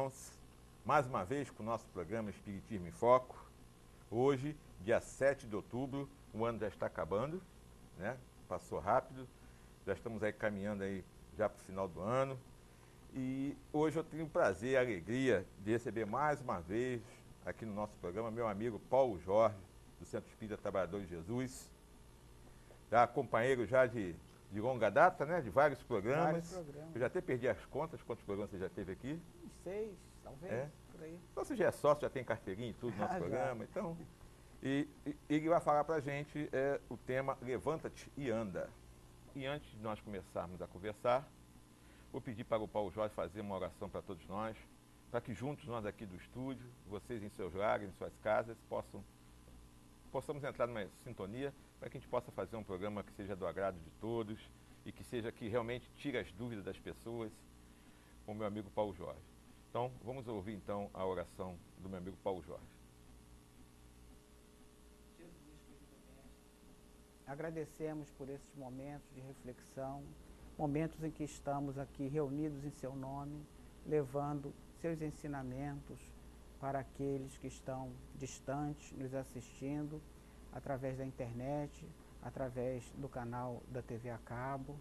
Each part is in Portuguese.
estamos mais uma vez com o nosso programa Espiritismo em Foco. Hoje, dia 7 de outubro, o ano já está acabando, né? Passou rápido, já estamos aí caminhando aí já para o final do ano. E hoje eu tenho o prazer e a alegria de receber mais uma vez aqui no nosso programa meu amigo Paulo Jorge, do Centro Espírita Trabalhador de Jesus, já companheiro já de longa data, né? De vários programas. Eu já até perdi as contas, quantos programas você já teve aqui? 6, talvez, por aí. Então você já é sócio, já tem carteirinha e tudo no nosso programa. Então, e ele vai falar pra gente o tema Levanta-te e Anda. E antes de nós começarmos a conversar, vou pedir para o Paulo Jorge fazer uma oração para todos nós, para que juntos nós aqui do estúdio, vocês em seus lares, em suas casas, possamos entrar numa sintonia para que a gente possa fazer um programa que seja do agrado de todos e que seja que realmente tire as dúvidas das pessoas, com o meu amigo Paulo Jorge. Então, vamos ouvir então a oração do meu amigo Paulo Jorge. Agradecemos por esses momentos de reflexão, momentos em que estamos aqui reunidos em seu nome, levando seus ensinamentos para aqueles que estão distantes, nos assistindo através da internet, através do canal da TV a cabo.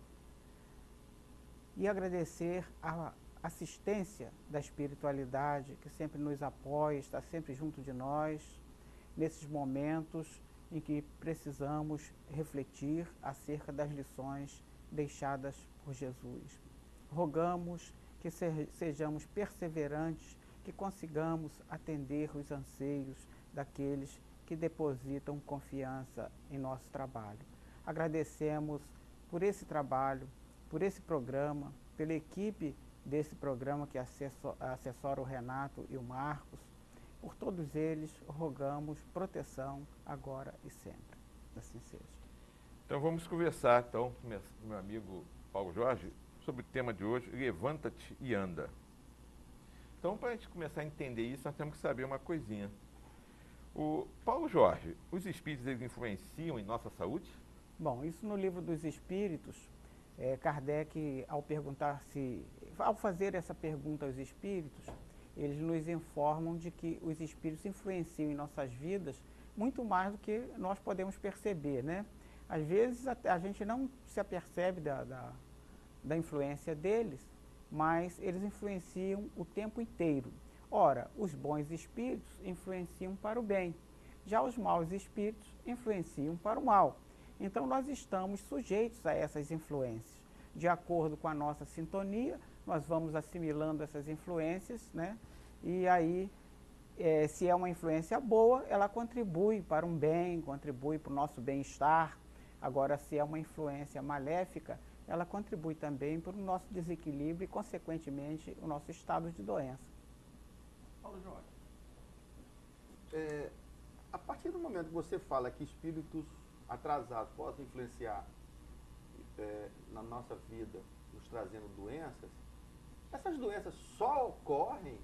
E agradecer a assistência da espiritualidade que sempre nos apoia, está sempre junto de nós, nesses momentos em que precisamos refletir acerca das lições deixadas por Jesus. Rogamos que sejamos perseverantes, que consigamos atender os anseios daqueles que depositam confiança em nosso trabalho. Agradecemos por esse trabalho, por esse programa, pela equipe desse programa que assessora o Renato e o Marcos. Por todos eles, rogamos proteção agora e sempre. Assim seja. Então vamos conversar então com meu amigo Paulo Jorge sobre o tema de hoje, Levanta-te e Anda. Então, para a gente começar a entender isso, nós temos que saber uma coisinha. O Paulo Jorge, os espíritos eles influenciam em nossa saúde? Bom, isso no Livro dos Espíritos, Kardec, ao fazer essa pergunta aos espíritos, eles nos informam de que os espíritos influenciam em nossas vidas muito mais do que nós podemos perceber, né? Às vezes a gente não se apercebe da influência deles, mas eles influenciam o tempo inteiro. Ora, os bons espíritos influenciam para o bem, já os maus espíritos influenciam para o mal. Então nós estamos sujeitos a essas influências. De acordo com a nossa sintonia, nós vamos assimilando essas influências, né? E aí, se é uma influência boa, ela contribui para um bem, contribui para o nosso bem-estar. Agora, se é uma influência maléfica, ela contribui também para o nosso desequilíbrio e, consequentemente, o nosso estado de doença. Paulo Jorge, a partir do momento que você fala que espíritos atrasados podem influenciar na nossa vida, nos trazendo doenças, essas doenças só ocorrem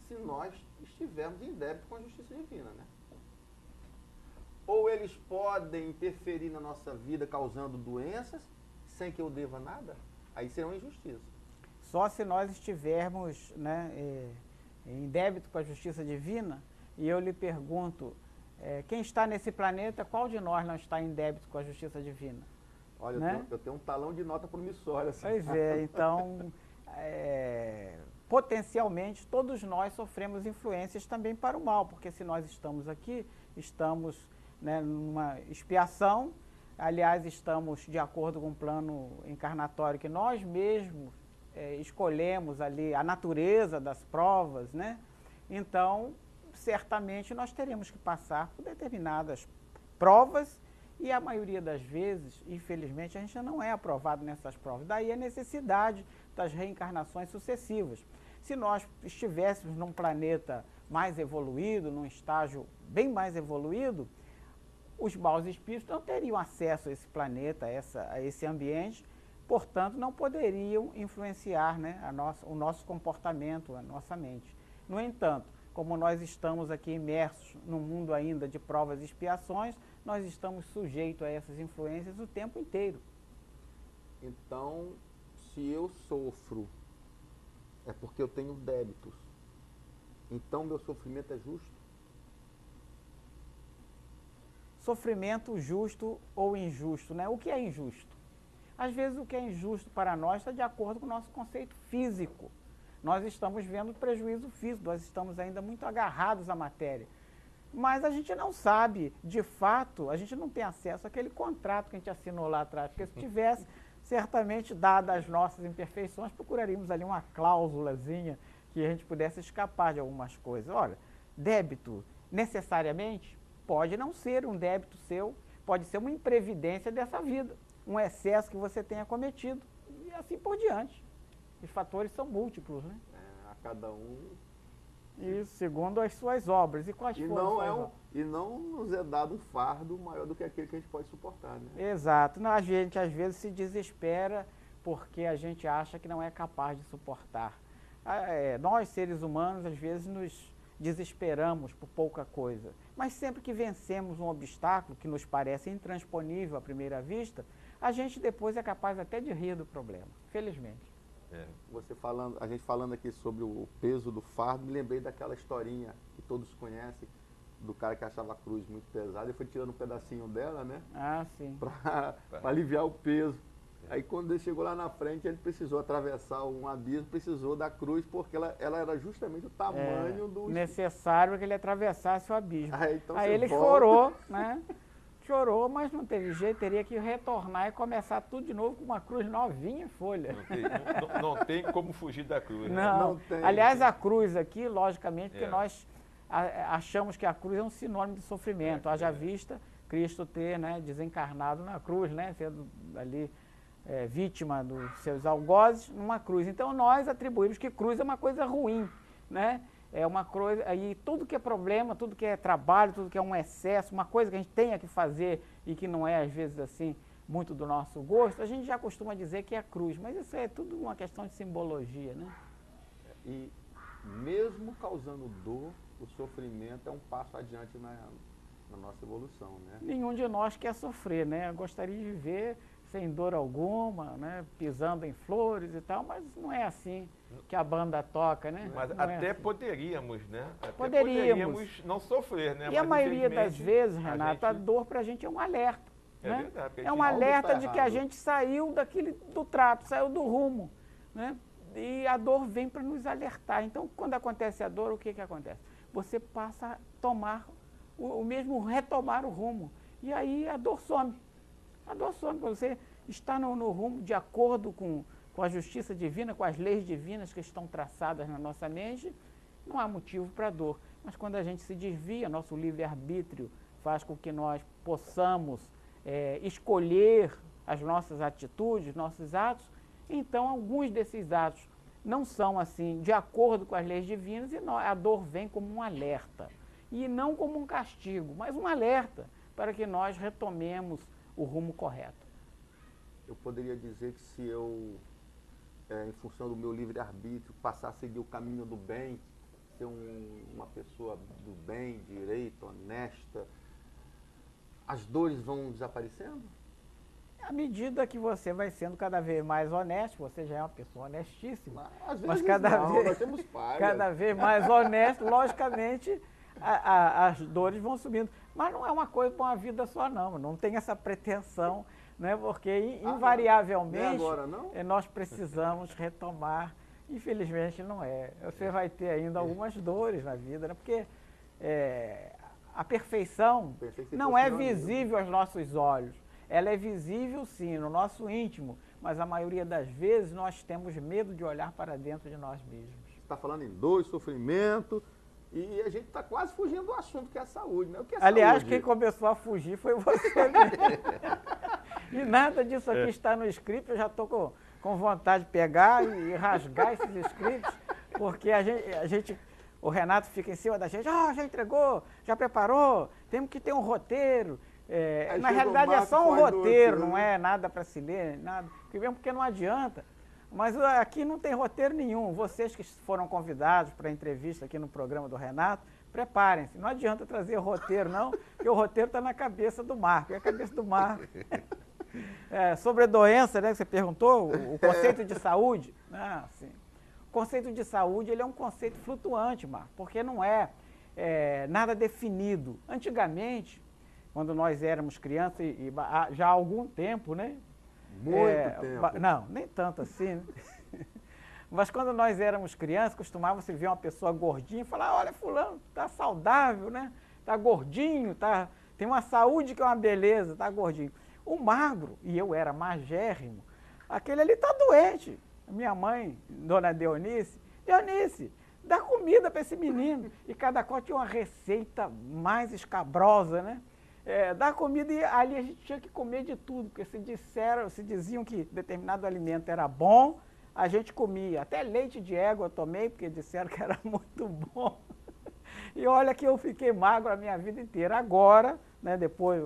se nós estivermos em débito com a justiça divina, né? Ou eles podem interferir na nossa vida causando doenças sem que eu deva nada? Aí será uma injustiça. Só se nós estivermos, né, em débito com a justiça divina, e eu lhe pergunto, quem está nesse planeta, qual de nós não está em débito com a justiça divina? Olha, né? eu tenho um talão de nota promissória. Assim. Pois é, então, potencialmente, todos nós sofremos influências também para o mal, porque se nós estamos aqui, estamos, né, numa expiação, aliás, estamos de acordo com o plano encarnatório que nós mesmos escolhemos ali, a natureza das provas, né? Então, certamente nós teremos que passar por determinadas provas e a maioria das vezes, infelizmente, a gente não é aprovado nessas provas. Daí a necessidade das reencarnações sucessivas. Se nós estivéssemos num planeta mais evoluído, num estágio bem mais evoluído, os maus espíritos não teriam acesso a esse planeta, a esse ambiente, portanto, não poderiam influenciar, né, o nosso comportamento, a nossa mente. No entanto, como nós estamos aqui imersos num mundo ainda de provas e expiações, nós estamos sujeitos a essas influências o tempo inteiro. Então, se eu sofro, é porque eu tenho débitos. então meu sofrimento é justo? Sofrimento justo ou injusto, né? O que é injusto? Às vezes o que é injusto para nós está de acordo com o nosso conceito físico. Nós estamos vendo prejuízo físico, nós estamos ainda muito agarrados à matéria. Mas a gente não sabe, de fato, a gente não tem acesso àquele contrato que a gente assinou lá atrás, porque se tivesse, certamente, dadas as nossas imperfeições, procuraríamos ali uma cláusulazinha que a gente pudesse escapar de algumas coisas. Olha, débito, necessariamente, pode não ser um débito seu, pode ser uma imprevidência dessa vida, um excesso que você tenha cometido, e assim por diante. Os fatores são múltiplos, né? A cada um... Isso, segundo as suas obras. E quais foram as suas obras? E não nos é dado um fardo maior do que aquele que a gente pode suportar, né? Exato. A gente, às vezes, se desespera porque a gente acha que não é capaz de suportar. Nós, seres humanos, às vezes, nos desesperamos por pouca coisa. Mas sempre que vencemos um obstáculo que nos parece intransponível à primeira vista, a gente depois é capaz até de rir do problema, felizmente. A gente falando aqui sobre o peso do fardo, me lembrei daquela historinha que todos conhecem, do cara que achava a cruz muito pesada e foi tirando um pedacinho dela, né? Ah, sim. Para aliviar o peso. Aí quando ele chegou lá na frente, ele precisou atravessar um abismo, precisou da cruz, porque ela era justamente o tamanho do... necessário que ele atravessasse o abismo. Então aí ele chorou, né? Chorou, mas não teve jeito, teria que retornar e começar tudo de novo com uma cruz novinha, folha. Não tem como fugir da cruz. Né? Não tem. Aliás, a cruz aqui, logicamente, porque nós achamos que a cruz é um sinônimo de sofrimento. Haja vista Cristo ter, né, desencarnado na cruz, né, sendo ali vítima dos seus algozes numa cruz. Então nós atribuímos que cruz é uma coisa ruim, né? É uma coisa, aí tudo que é problema, tudo que é trabalho, tudo que é um excesso, uma coisa que a gente tenha que fazer e que não é, às vezes, assim, muito do nosso gosto, a gente já costuma dizer que é cruz, mas isso é tudo uma questão de simbologia, né? E mesmo causando dor, o sofrimento é um passo adiante na nossa evolução, né? Nenhum de nós quer sofrer, né? Eu gostaria de viver sem dor alguma, né? Pisando em flores e tal, mas não é assim que a banda toca, né? Mas não até assim. Poderíamos, né? Poderíamos não sofrer, né? E mas a maioria das vezes, Renato, a dor para a gente é um alerta. Né? Verdade, é um alerta de que a gente saiu do trato, saiu do rumo, né? E a dor vem para nos alertar. Então, quando acontece a dor, o que acontece? Você passa a tomar retomar o rumo. E aí a dor some. A dor some, você está no rumo de acordo com a justiça divina, com as leis divinas que estão traçadas na nossa mente, não há motivo para dor. Mas quando a gente se desvia, nosso livre-arbítrio faz com que nós possamos escolher as nossas atitudes, nossos atos, então alguns desses atos não são assim de acordo com as leis divinas e a dor vem como um alerta. E não como um castigo, mas um alerta para que nós retomemos o rumo correto. Eu poderia dizer que se eu, em função do meu livre-arbítrio, passar a seguir o caminho do bem, ser uma pessoa do bem, direita, honesta, as dores vão desaparecendo? À medida que você vai sendo cada vez mais honesto, você já é uma pessoa honestíssima, às vezes mas nós temos cada vez mais honesto, logicamente, as dores vão subindo. Mas não é uma coisa para uma vida só, não tem essa pretensão, né? Porque invariavelmente agora, não? Nós precisamos retomar. Infelizmente não é. Você vai ter ainda algumas dores na vida, né? Porque a perfeição não é visível aos nossos olhos. Ela é visível, sim, no nosso íntimo, mas a maioria das vezes nós temos medo de olhar para dentro de nós mesmos. Você está falando em dor, sofrimento, e a gente está quase fugindo do assunto que é a saúde, né? O que é Aliás, saúde? Quem começou a fugir foi você mesmo. E nada disso aqui está no script, eu já estou com vontade de pegar e rasgar esses scripts, porque o Renato fica em cima da gente, já entregou, já preparou, temos que ter um roteiro. Na realidade é só um roteiro, não é nada para se ler, nada. Mesmo porque não adianta. Mas aqui não tem roteiro nenhum. Vocês que foram convidados para a entrevista aqui no programa do Renato, preparem-se. Não adianta trazer roteiro, não, porque o roteiro está na cabeça do Marco. E a cabeça do Marco. Sobre a doença, né, que você perguntou, o conceito de saúde. Sim. O conceito de saúde ele é um conceito flutuante, Marco, porque não é, nada definido. Antigamente, quando nós éramos crianças, já há algum tempo, né? Muito tempo. Não, nem tanto assim, né? Mas quando nós éramos crianças, costumava-se ver uma pessoa gordinha e falar, olha, fulano, tá saudável, né? Tá gordinho, tem uma saúde que é uma beleza, tá gordinho. O magro, e eu era magérrimo, aquele ali tá doente. Minha mãe, dona Deonice, dá comida para esse menino. E cada qual tinha uma receita mais escabrosa, né? Dá comida e ali a gente tinha que comer de tudo, porque se diziam que determinado alimento era bom, a gente comia. Até leite de égua eu tomei, porque disseram que era muito bom. E olha que eu fiquei magro a minha vida inteira. Agora, né, depois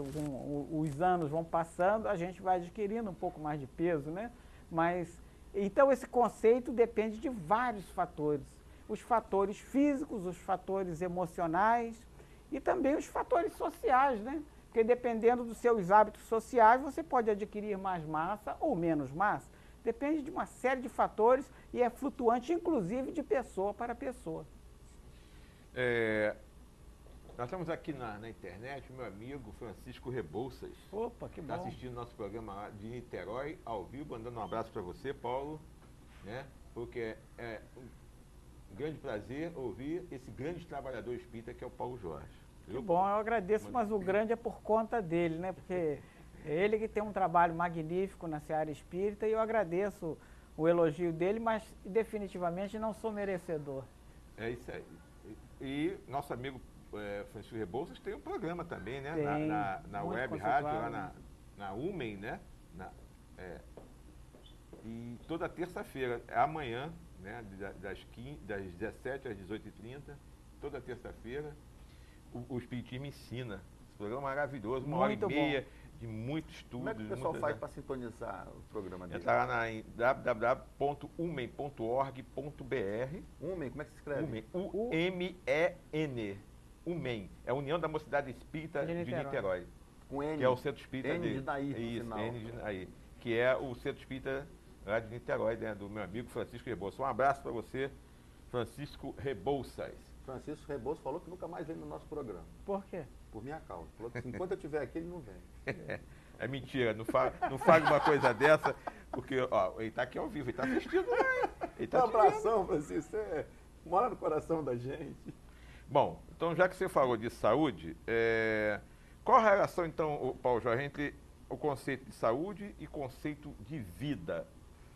os anos vão passando, a gente vai adquirindo um pouco mais de peso, né? Mas, então esse conceito depende de vários fatores. Os fatores físicos, os fatores emocionais e também os fatores sociais, né? Porque dependendo dos seus hábitos sociais, você pode adquirir mais massa ou menos massa. Depende de uma série de fatores e é flutuante, inclusive, de pessoa para pessoa. Nós estamos aqui na internet, meu amigo Francisco Rebouças. Opa, que bom. Está assistindo nosso programa lá de Niterói, ao vivo, mandando um abraço para você, Paulo, né? Porque é um grande prazer ouvir esse grande trabalhador espírita que é o Paulo Jorge. Que bom, eu agradeço, mas o grande é por conta dele, né? Porque é ele que tem um trabalho magnífico na seara espírita e eu agradeço o elogio dele, mas definitivamente não sou merecedor. É isso aí. E nosso amigo Francisco Rebouças tem um programa também, né? Tem, na web rádio, lá na UMEN, né? E toda terça-feira, amanhã, né? Das 17 às 18h30, toda terça-feira, o Espiritismo Ensina. Esse programa maravilhoso, uma hora e meia de muito estudo. Como é que o pessoal faz para sintonizar o programa dele? Entra lá em www.umen.org.br. UMEN, como é que se escreve? UMEN, U-M-E-N. UMEN, é a União da Mocidade Espírita de Niterói. Com N. Que é o centro espírita N de Nair, isso, final. N de Nair. Que é o centro espírita lá de Niterói, né, do meu amigo Francisco Rebouças. Um abraço para você, Francisco Rebouças. Francisco Rebouças falou que nunca mais vem no nosso programa. Por quê? Por minha causa. Falou que enquanto eu estiver aqui, ele não vem. É mentira, não fale uma coisa dessa, porque ó, ele está aqui ao vivo, ele está assistindo lá. Um abração, Francisco, você mora no coração da gente. Bom, então já que você falou de saúde, qual a relação então, Paulo Jorge, entre o conceito de saúde e conceito de vida?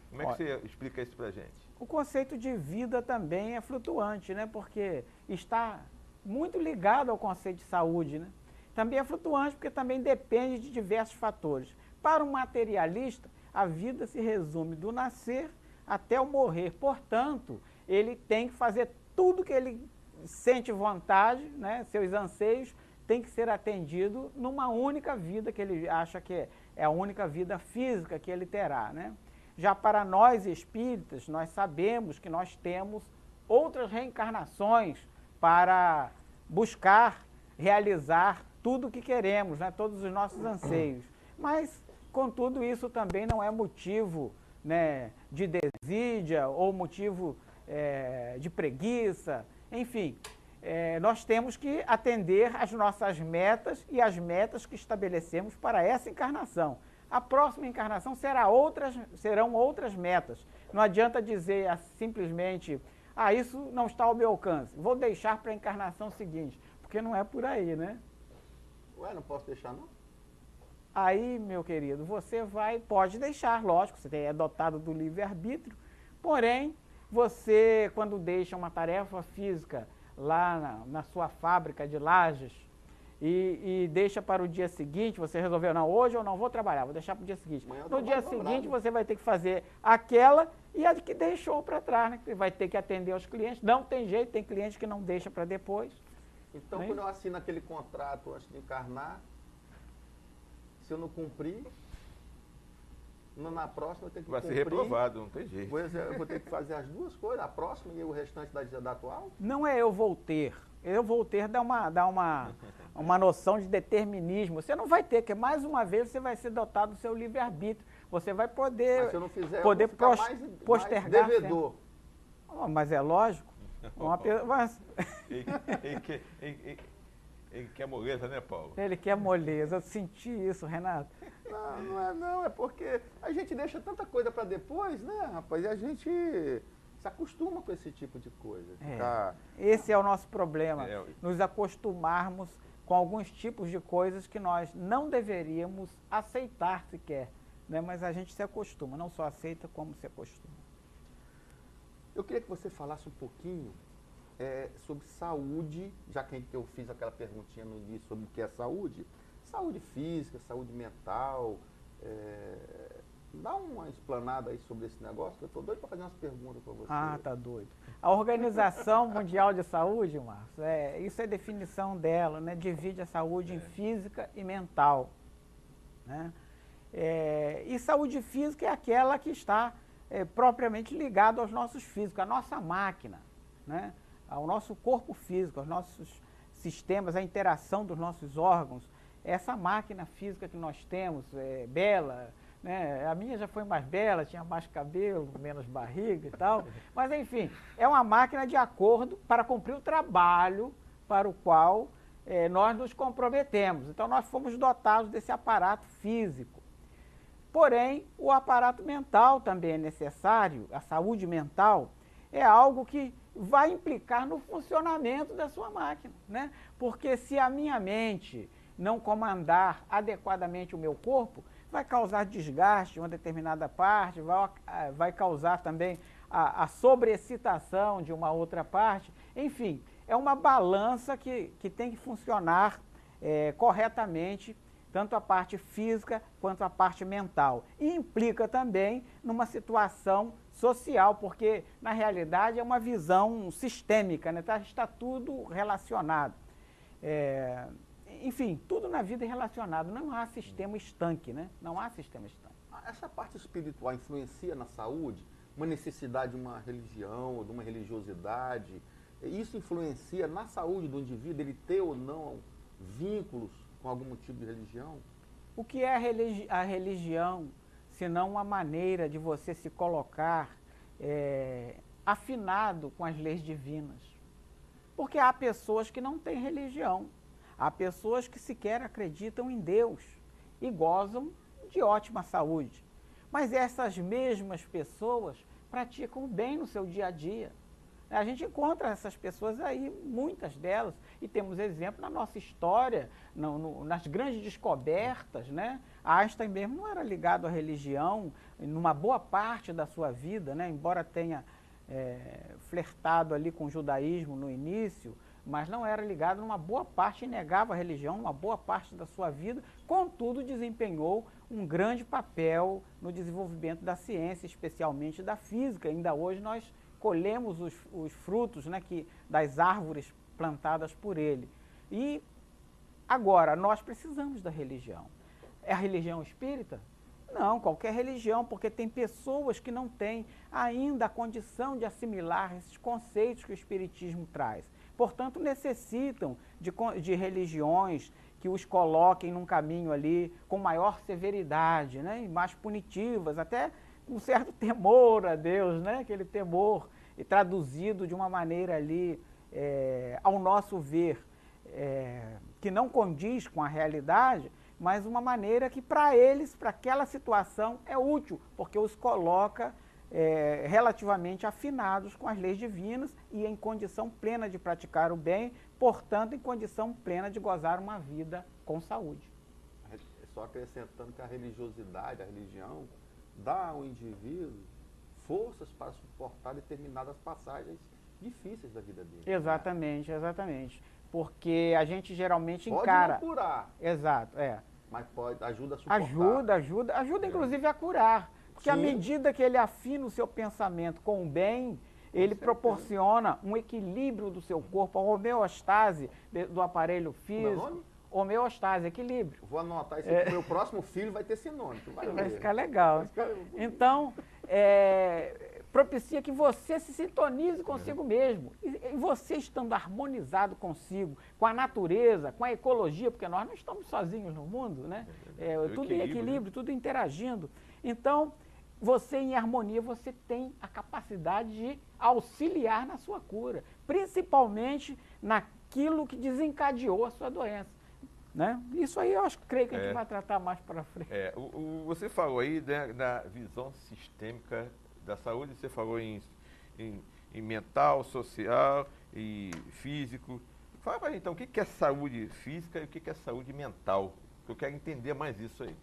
Como é que você explica isso pra gente? O conceito de vida também é flutuante, né? Porque está muito ligado ao conceito de saúde, né? Também é flutuante porque também depende de diversos fatores. Para o materialista, a vida se resume do nascer até o morrer. Portanto, ele tem que fazer tudo que ele sente vontade, né? Seus anseios têm que ser atendidos numa única vida que ele acha que é a única vida física que ele terá, né? Já para nós espíritas, nós sabemos que nós temos outras reencarnações para buscar realizar tudo o que queremos, né? Todos os nossos anseios. Mas, contudo, isso também não é motivo, né, de desídia ou motivo de preguiça. Enfim, nós temos que atender às nossas metas e às metas que estabelecemos para essa encarnação. A próxima encarnação serão outras metas. Não adianta dizer simplesmente, isso não está ao meu alcance, vou deixar para a encarnação seguinte, porque não é por aí, né? Ué, não posso deixar não? Aí, meu querido, você pode deixar, lógico, você é dotado do livre-arbítrio, porém, você, quando deixa uma tarefa física lá na sua fábrica de lajes, e deixa para o dia seguinte, você resolveu, não, hoje eu não vou trabalhar, vou deixar para o dia seguinte. No dia seguinte você vai ter que fazer aquela e a que deixou para trás, né? Vai ter que atender aos clientes, não tem jeito, tem cliente que não deixa para depois. Então, quando eu assino aquele contrato antes de encarnar, se eu não cumprir, na próxima eu tenho que vai cumprir. Vai ser reprovado, não tem jeito. Eu vou ter que fazer as duas coisas, a próxima e o restante da atual? Não é eu vou ter dá uma noção de determinismo. Você não vai ter, porque mais uma vez você vai ser dotado do seu livre-arbítrio. Você vai poder, mas se eu não fizer, poder eu vou ficar mais postergar. devedor. Oh, mas é lógico. Mas Ele quer moleza, né, Paulo? ele quer moleza. Eu senti isso, Renato. Não, não é não, é porque a gente deixa tanta coisa para depois, né, rapaz? E a gente se acostuma com esse tipo de coisa. Esse é o nosso problema, É. nos acostumarmos com alguns tipos de coisas que nós não deveríamos aceitar sequer, né? Mas a gente se acostuma, não só aceita como se acostuma. Eu queria que você falasse um pouquinho sobre saúde, já que eu fiz aquela perguntinha no início sobre o que é saúde. Saúde física, saúde mental. Dá uma explanada aí sobre esse negócio, que eu estou doido para fazer umas perguntas para você. Ah, tá doido. A Organização Mundial de Saúde, Márcio, isso é definição dela, né? Divide a saúde em física e mental, né? E saúde física é aquela que está propriamente ligada aos nossos físicos, à nossa máquina, né? Ao nosso corpo físico, aos nossos sistemas, a interação dos nossos órgãos. Essa máquina física que nós temos, bela, né? A minha já foi mais bela, tinha mais cabelo, menos barriga e tal. Mas, enfim, é uma máquina de acordo para cumprir o trabalho para o qual nós nos comprometemos. Então, nós fomos dotados desse aparato físico. Porém, o aparato mental também é necessário, a saúde mental é algo que vai implicar no funcionamento da sua máquina, né? Porque se a minha mente não comandar adequadamente o meu corpo, vai causar desgaste em uma determinada parte, vai causar também a sobreexcitação de uma outra parte. Enfim, é uma balança que tem que funcionar corretamente, tanto a parte física quanto a parte mental. E implica também numa situação social, porque na realidade é uma visão sistêmica, né? Está tudo relacionado. Enfim, tudo na vida é relacionado, não há sistema estanque, né? Não há sistema estanque. Essa parte espiritual influencia na saúde? Uma necessidade de uma religião, de uma religiosidade? Isso influencia na saúde do indivíduo, ele ter ou não vínculos com algum tipo de religião? O que é a religião, senão uma maneira de você se colocar afinado com as leis divinas? Porque há pessoas que não têm religião. Há pessoas que sequer acreditam em Deus e gozam de ótima saúde. Mas essas mesmas pessoas praticam o bem no seu dia a dia. A gente encontra essas pessoas aí, muitas delas, e temos exemplo na nossa história, nas grandes descobertas, né? Einstein mesmo não era ligado à religião, numa boa parte da sua vida, né? Embora tenha flertado ali com o judaísmo no início, mas não era ligado numa boa parte, e negava a religião numa boa parte da sua vida, contudo desempenhou um grande papel no desenvolvimento da ciência, especialmente da física. Ainda hoje nós colhemos os frutos, né, das árvores plantadas por ele. E agora, nós precisamos da religião. É a religião espírita? Não, qualquer religião, porque tem pessoas que não têm ainda a condição de assimilar esses conceitos que o espiritismo traz. Portanto, necessitam de religiões que os coloquem num caminho ali com maior severidade, né, e mais punitivas, até um certo temor a Deus, né, aquele temor, e traduzido de uma maneira ali, ao nosso ver, que não condiz com a realidade, mas uma maneira que para eles, para aquela situação, é útil, porque os coloca relativamente afinados com as leis divinas e em condição plena de praticar o bem, portanto, em condição plena de gozar uma vida com saúde. Só acrescentando que a religiosidade, a religião, dá ao indivíduo forças para suportar determinadas passagens difíceis da vida dele. Exatamente, né? Exatamente. Porque a gente geralmente pode encara... Pode não curar. Exato, Mas ajuda a suportar. Ajuda inclusive a curar. Porque à Sim. medida que ele afina o seu pensamento com o bem, ele proporciona um equilíbrio do seu corpo, a homeostase do aparelho físico. Meu nome? Homeostase, equilíbrio. Vou anotar isso aqui, meu próximo filho vai ter esse nome. Vai ficar legal. Então, propicia que você se sintonize consigo mesmo. E você estando harmonizado consigo, com a natureza, com a ecologia, porque nós não estamos sozinhos no mundo, né? Tudo em equilíbrio, tudo interagindo. Então, você em harmonia, você tem a capacidade de auxiliar na sua cura, principalmente naquilo que desencadeou a sua doença. Né? Isso aí eu creio que a gente vai tratar mais para frente. Você falou aí, né, da visão sistêmica da saúde, você falou em mental, social e físico. Fala para a gente, então, o que é saúde física e o que é saúde mental? Eu quero entender mais isso aí.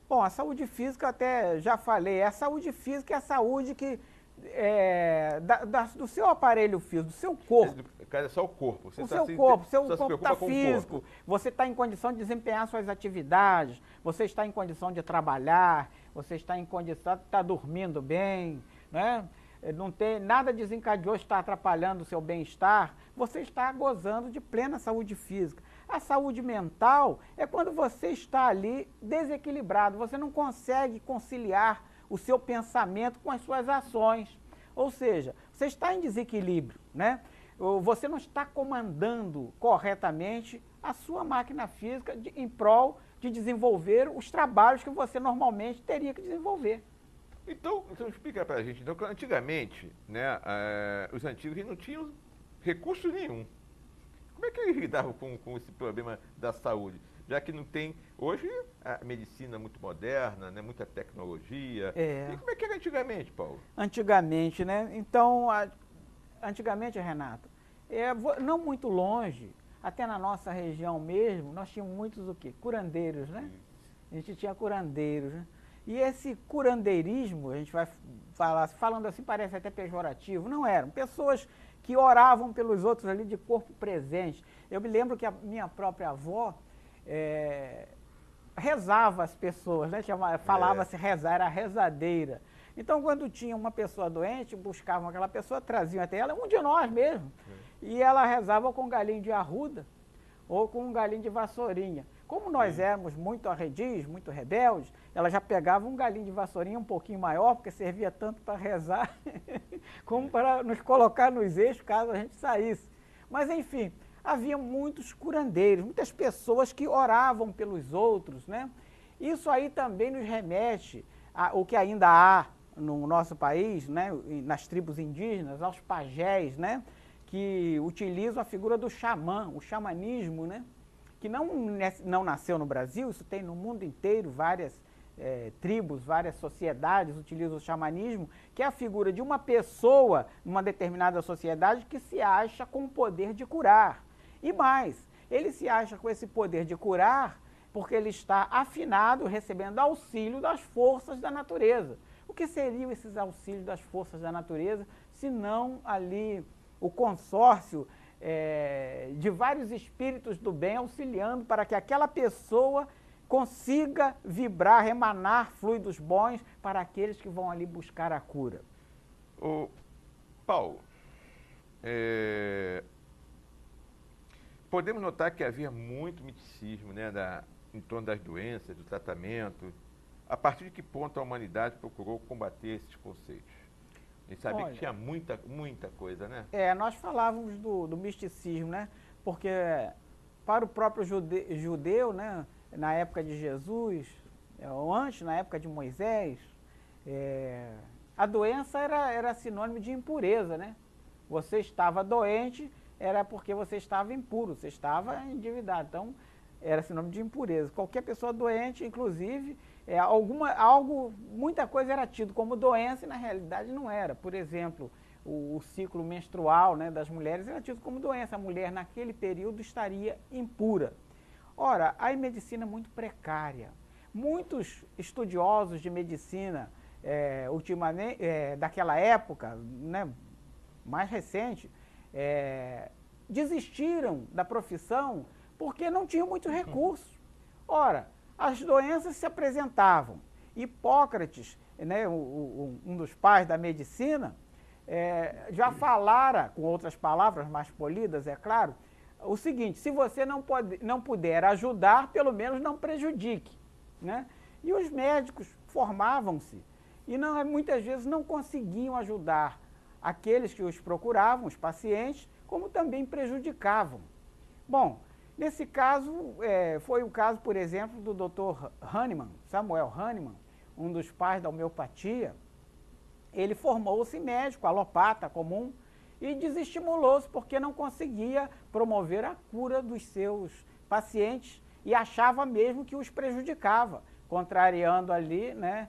Bom, a saúde física, até já falei, a saúde física é a saúde que do seu aparelho físico, do seu corpo. Cara, é só o corpo. Seu corpo está físico, você está em condição de desempenhar suas atividades, você está em condição de trabalhar, você está em condição de estar dormindo bem, né? Não tem nada desencadeou, está atrapalhando o seu bem-estar, você está gozando de plena saúde física. A saúde mental é quando você está ali desequilibrado, você não consegue conciliar o seu pensamento com as suas ações. Ou seja, você está em desequilíbrio, né? Você não está comandando corretamente a sua máquina física em prol de desenvolver os trabalhos que você normalmente teria que desenvolver. Então explica pra gente, então, que antigamente, né, os antigos não tinham recurso nenhum. Como é que eles lidavam com esse problema da saúde? Já que não tem, hoje, a medicina é muito moderna, né, muita tecnologia. E como é que era antigamente, Paulo? Antigamente, né? Então, antigamente, Renato, não muito longe, até na nossa região mesmo, nós tínhamos muitos o quê? Curandeiros, né? A gente tinha curandeiros, né? E esse curandeirismo, a gente vai falar, falando assim parece até pejorativo, não eram. Pessoas que oravam pelos outros ali de corpo presente. Eu me lembro que a minha própria avó rezava as pessoas, né? Falava-se rezar, era rezadeira. Então, quando tinha uma pessoa doente, buscavam aquela pessoa, traziam até ela, um de nós mesmo, e ela rezava com um galinho de arruda ou com um galinho de vassourinha. Como nós éramos muito arredios, muito rebeldes, ela já pegava um galinho de vassourinha um pouquinho maior, porque servia tanto para rezar, como para nos colocar nos eixos caso a gente saísse. Mas, enfim, havia muitos curandeiros, muitas pessoas que oravam pelos outros, né? Isso aí também nos remete ao que ainda há no nosso país, né? Nas tribos indígenas, aos pajés, né? Que utilizam a figura do xamã, o xamanismo, né? Que não nasceu no Brasil, isso tem no mundo inteiro, várias tribos, várias sociedades utilizam o xamanismo, que é a figura de uma pessoa numa determinada sociedade que se acha com o poder de curar. E mais, ele se acha com esse poder de curar porque ele está afinado, recebendo auxílio das forças da natureza. O que seriam esses auxílios das forças da natureza, se não ali o consórcio de vários espíritos do bem auxiliando para que aquela pessoa consiga vibrar, emanar fluidos bons para aqueles que vão ali buscar a cura. Ô, Paulo, podemos notar que havia muito misticismo, né, em torno das doenças, do tratamento. A partir de que ponto a humanidade procurou combater esses conceitos? A gente sabia que tinha muita coisa, né? Nós falávamos do misticismo, né? Porque para o próprio judeu, né, na época de Jesus, ou antes, na época de Moisés, a doença era sinônimo de impureza, né? Você estava doente, era porque você estava impuro, você estava endividado. Então, era sinônimo de impureza. Qualquer pessoa doente, inclusive, muita coisa era tido como doença e na realidade não era. Por exemplo, o ciclo menstrual, né, das mulheres era tido como doença. A mulher naquele período estaria impura. Ora, a medicina é muito precária. Muitos estudiosos de medicina, ultimamente, daquela época, né, mais recente, desistiram da profissão porque não tinham muito recurso. Ora, as doenças se apresentavam. Hipócrates, né, um dos pais da medicina, já falara, com outras palavras mais polidas, é claro, o seguinte: se você não puder ajudar, pelo menos não prejudique. Né? E os médicos formavam-se e muitas vezes não conseguiam ajudar aqueles que os procuravam, os pacientes, como também prejudicavam. Bom, nesse caso, foi o caso, por exemplo, do Dr. Hahnemann, Samuel Hahnemann, um dos pais da homeopatia, ele formou-se médico, alopata comum, e desestimulou-se porque não conseguia promover a cura dos seus pacientes e achava mesmo que os prejudicava, contrariando ali, né,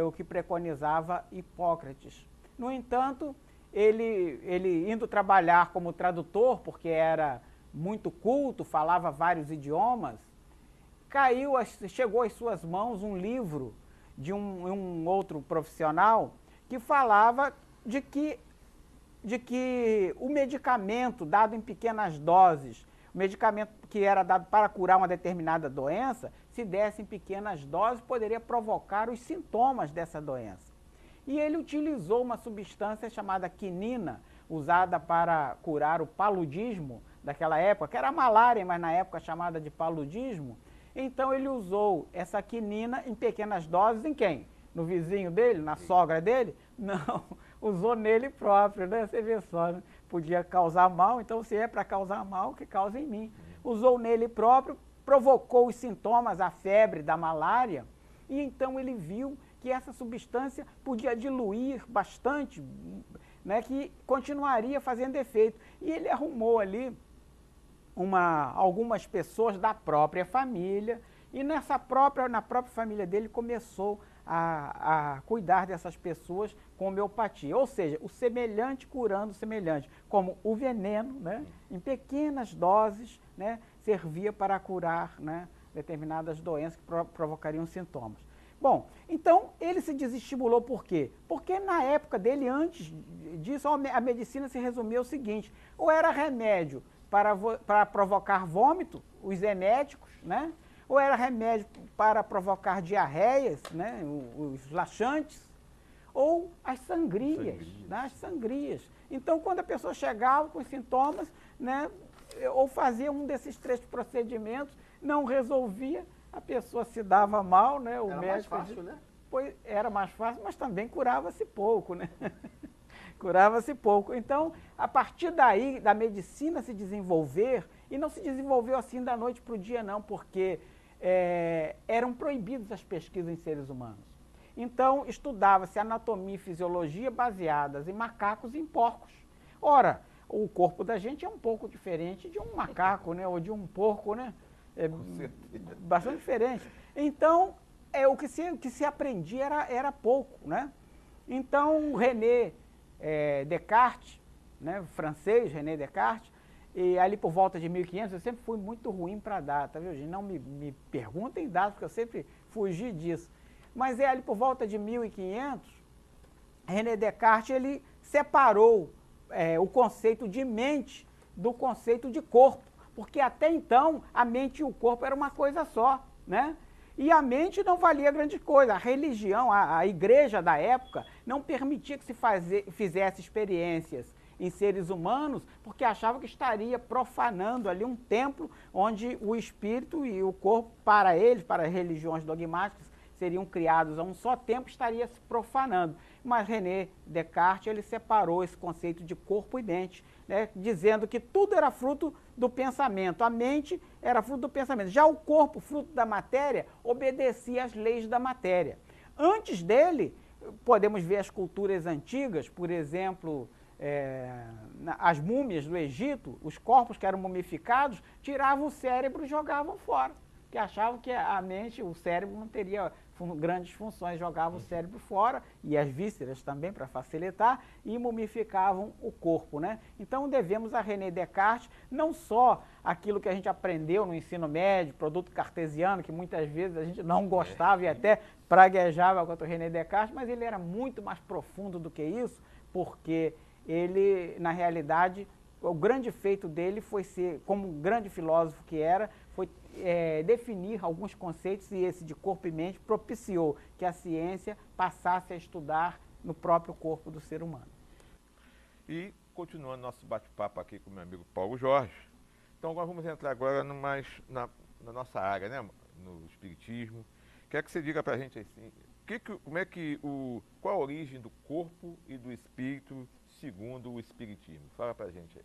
o que preconizava Hipócrates. No entanto, ele indo trabalhar como tradutor, porque era muito culto, falava vários idiomas, chegou às suas mãos um livro de um outro profissional que falava de que o medicamento dado em pequenas doses, o medicamento que era dado para curar uma determinada doença, se desse em pequenas doses, poderia provocar os sintomas dessa doença. E ele utilizou uma substância chamada quinina, usada para curar o paludismo daquela época, que era a malária, mas na época chamada de paludismo. Então ele usou essa quinina em pequenas doses em quem? No vizinho dele, na sogra dele? Não, usou nele próprio, né? Você vê só, né? Podia causar mal, então se é para causar mal, que causa em mim. Usou nele próprio, provocou os sintomas, a febre da malária, e então ele viu que essa substância podia diluir bastante, né, que continuaria fazendo efeito. E ele arrumou ali algumas pessoas da própria família, e na própria família dele começou a cuidar dessas pessoas com homeopatia. Ou seja, o semelhante curando o semelhante, como o veneno, né, em pequenas doses, né, servia para curar, né, determinadas doenças que provocariam sintomas. Bom, então ele se desestimulou por quê? Porque na época dele, antes disso, a medicina se resumia ao seguinte: ou era remédio para provocar vômito, os eméticos, né? Ou era remédio para provocar diarreias, né? Os laxantes, ou as sangrias, né? As sangrias. Então, quando a pessoa chegava com os sintomas, né, ou fazia um desses 3 procedimentos, não resolvia, a pessoa se dava mal, né? O era médico, mais fácil, né? Pois era mais fácil, mas também curava-se pouco, né? Curava-se pouco. Então, a partir daí, da medicina se desenvolver, e não se desenvolveu assim da noite para o dia, não, porque eram proibidas as pesquisas em seres humanos. Então, estudava-se anatomia e fisiologia baseadas em macacos e em porcos. Ora, o corpo da gente é um pouco diferente de um macaco, né? Ou de um porco, né? Bastante diferente. Então, o que se aprendia era pouco, né? Então, René Descartes, né, francês, René Descartes, e ali por volta de 1500, eu sempre fui muito ruim para data, viu, gente? Não me perguntem datas, porque eu sempre fugi disso. Mas ali por volta de 1500, René Descartes, ele separou o conceito de mente do conceito de corpo, porque até então a mente e o corpo era uma coisa só, né? E a mente não valia grande coisa. A religião, a igreja da época, não permitia que se fizesse experiências em seres humanos, porque achava que estaria profanando ali um templo onde o espírito e o corpo, para eles, para as religiões dogmáticas, seriam criados a um só tempo, estaria se profanando. Mas René Descartes, ele separou esse conceito de corpo e mente, né, dizendo que tudo era fruto do pensamento, a mente era fruto do pensamento. Já o corpo, fruto da matéria, obedecia às leis da matéria. Antes dele, podemos ver as culturas antigas, por exemplo, as múmias do Egito, os corpos que eram mumificados, tiravam o cérebro e jogavam fora, que achavam que a mente, o cérebro não teria grandes funções, jogavam o cérebro fora, e as vísceras também, para facilitar, e mumificavam o corpo, né? Então devemos a René Descartes não só aquilo que a gente aprendeu no ensino médio, produto cartesiano, que muitas vezes a gente não gostava e até praguejava contra o René Descartes, mas ele era muito mais profundo do que isso, porque ele, na realidade, o grande feito dele foi ser, como um grande filósofo que era, foi definir alguns conceitos, e esse de corpo e mente propiciou que a ciência passasse a estudar no próprio corpo do ser humano. E continuando nosso bate-papo aqui com o meu amigo Paulo Jorge, então agora vamos entrar agora na nossa área, né, no espiritismo. Quer que você diga para a gente assim, qual a origem do corpo e do espírito segundo o espiritismo? Fala para a gente aí.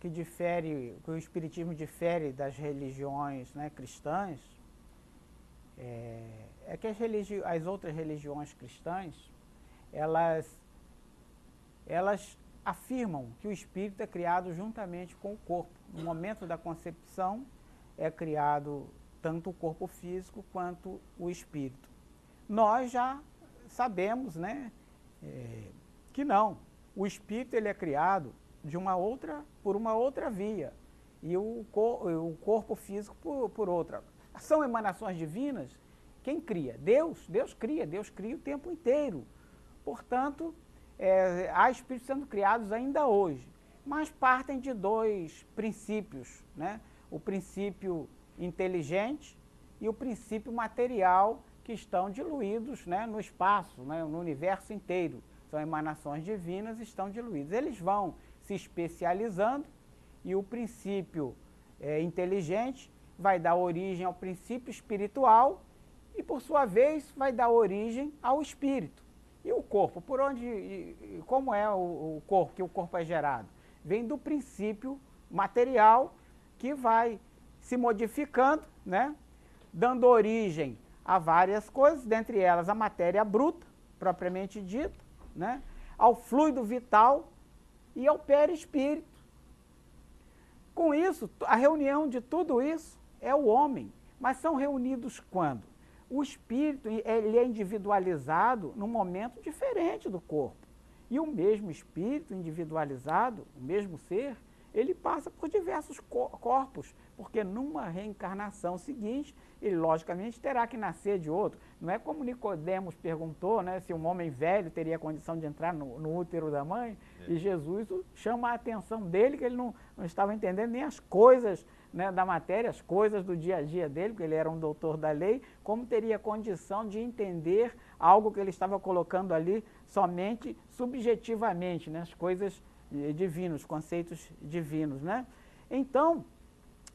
que o Espiritismo difere das religiões, né, cristãs, é que as outras religiões cristãs, elas afirmam que o espírito é criado juntamente com o corpo. No momento da concepção é criado tanto o corpo físico quanto o espírito. Nós já sabemos, né, que não. O espírito ele é criado por uma outra via e o corpo físico por outra. São emanações divinas. Quem cria? Deus. Deus cria o tempo inteiro. Portanto, há espíritos sendo criados ainda hoje, mas partem de dois princípios, né? O princípio inteligente e o princípio material, que estão diluídos, né, no espaço, né, no universo inteiro. São emanações divinas e estão diluídos. Eles vão se especializando e o princípio inteligente vai dar origem ao princípio espiritual e, por sua vez, vai dar origem ao espírito. E o corpo, como é o corpo, que o corpo é gerado? Vem do princípio material que vai se modificando, né, dando origem a várias coisas, dentre elas a matéria bruta, propriamente dita, né, ao fluido vital e ao perispírito. Com isso, a reunião de tudo isso é o homem. Mas são reunidos quando? O espírito ele é individualizado num momento diferente do corpo. E o mesmo espírito individualizado, o mesmo ser, ele passa por diversos corpos, porque numa reencarnação seguinte, ele logicamente terá que nascer de outro. Não é como Nicodemos perguntou, né, se um homem velho teria condição de entrar no útero da mãe, e Jesus chama a atenção dele, que ele não estava entendendo nem as coisas, né, da matéria, as coisas do dia a dia dele, porque ele era um doutor da lei, como teria condição de entender algo que ele estava colocando ali somente subjetivamente, né, as coisas divinas, os conceitos divinos, né? Então,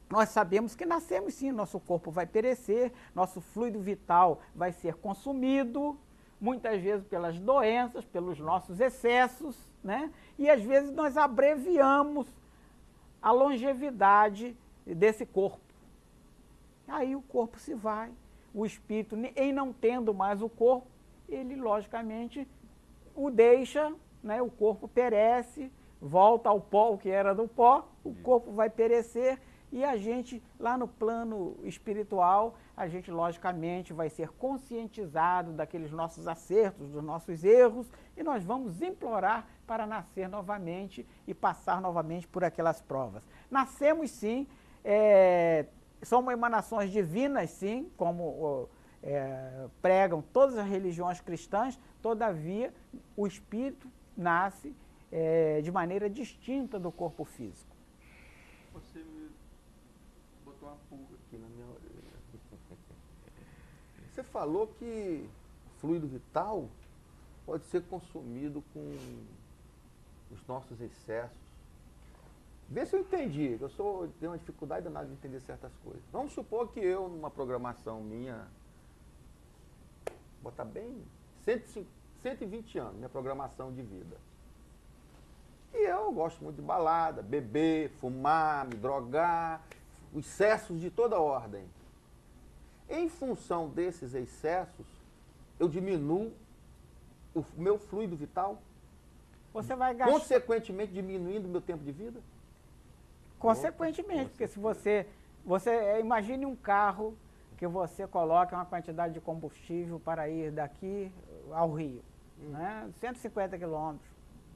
nós sabemos que nascemos sim, nosso corpo vai perecer, nosso fluido vital vai ser consumido, muitas vezes pelas doenças, pelos nossos excessos, né? E às vezes nós abreviamos a longevidade desse corpo. Aí o corpo se vai, o espírito, em não tendo mais o corpo, ele logicamente o deixa, né? O corpo perece, volta ao pó, o que era do pó, o corpo vai perecer e a gente, lá no plano espiritual, a gente logicamente vai ser conscientizado daqueles nossos acertos, dos nossos erros e nós vamos implorar para nascer novamente e passar novamente por aquelas provas. Nascemos sim, são emanações divinas sim, como pregam todas as religiões cristãs, todavia o espírito nasce de maneira distinta do corpo físico. Você me botou uma pulga aqui na minha orelha. Você falou que fluido vital pode ser consumido com os nossos excessos. Vê se eu entendi, que eu tenho uma dificuldade danada de entender certas coisas. Vamos supor que eu, numa programação minha, botar bem 120 anos, minha programação de vida. E eu gosto muito de balada, beber, fumar, me drogar, excessos de toda ordem. Em função desses excessos, eu diminuo o meu fluido vital? Você vai gastar... Consequentemente, diminuindo o meu tempo de vida? Consequentemente, porque se você imagine um carro que você coloca uma quantidade de combustível para ir daqui ao Rio, né? 150 quilômetros.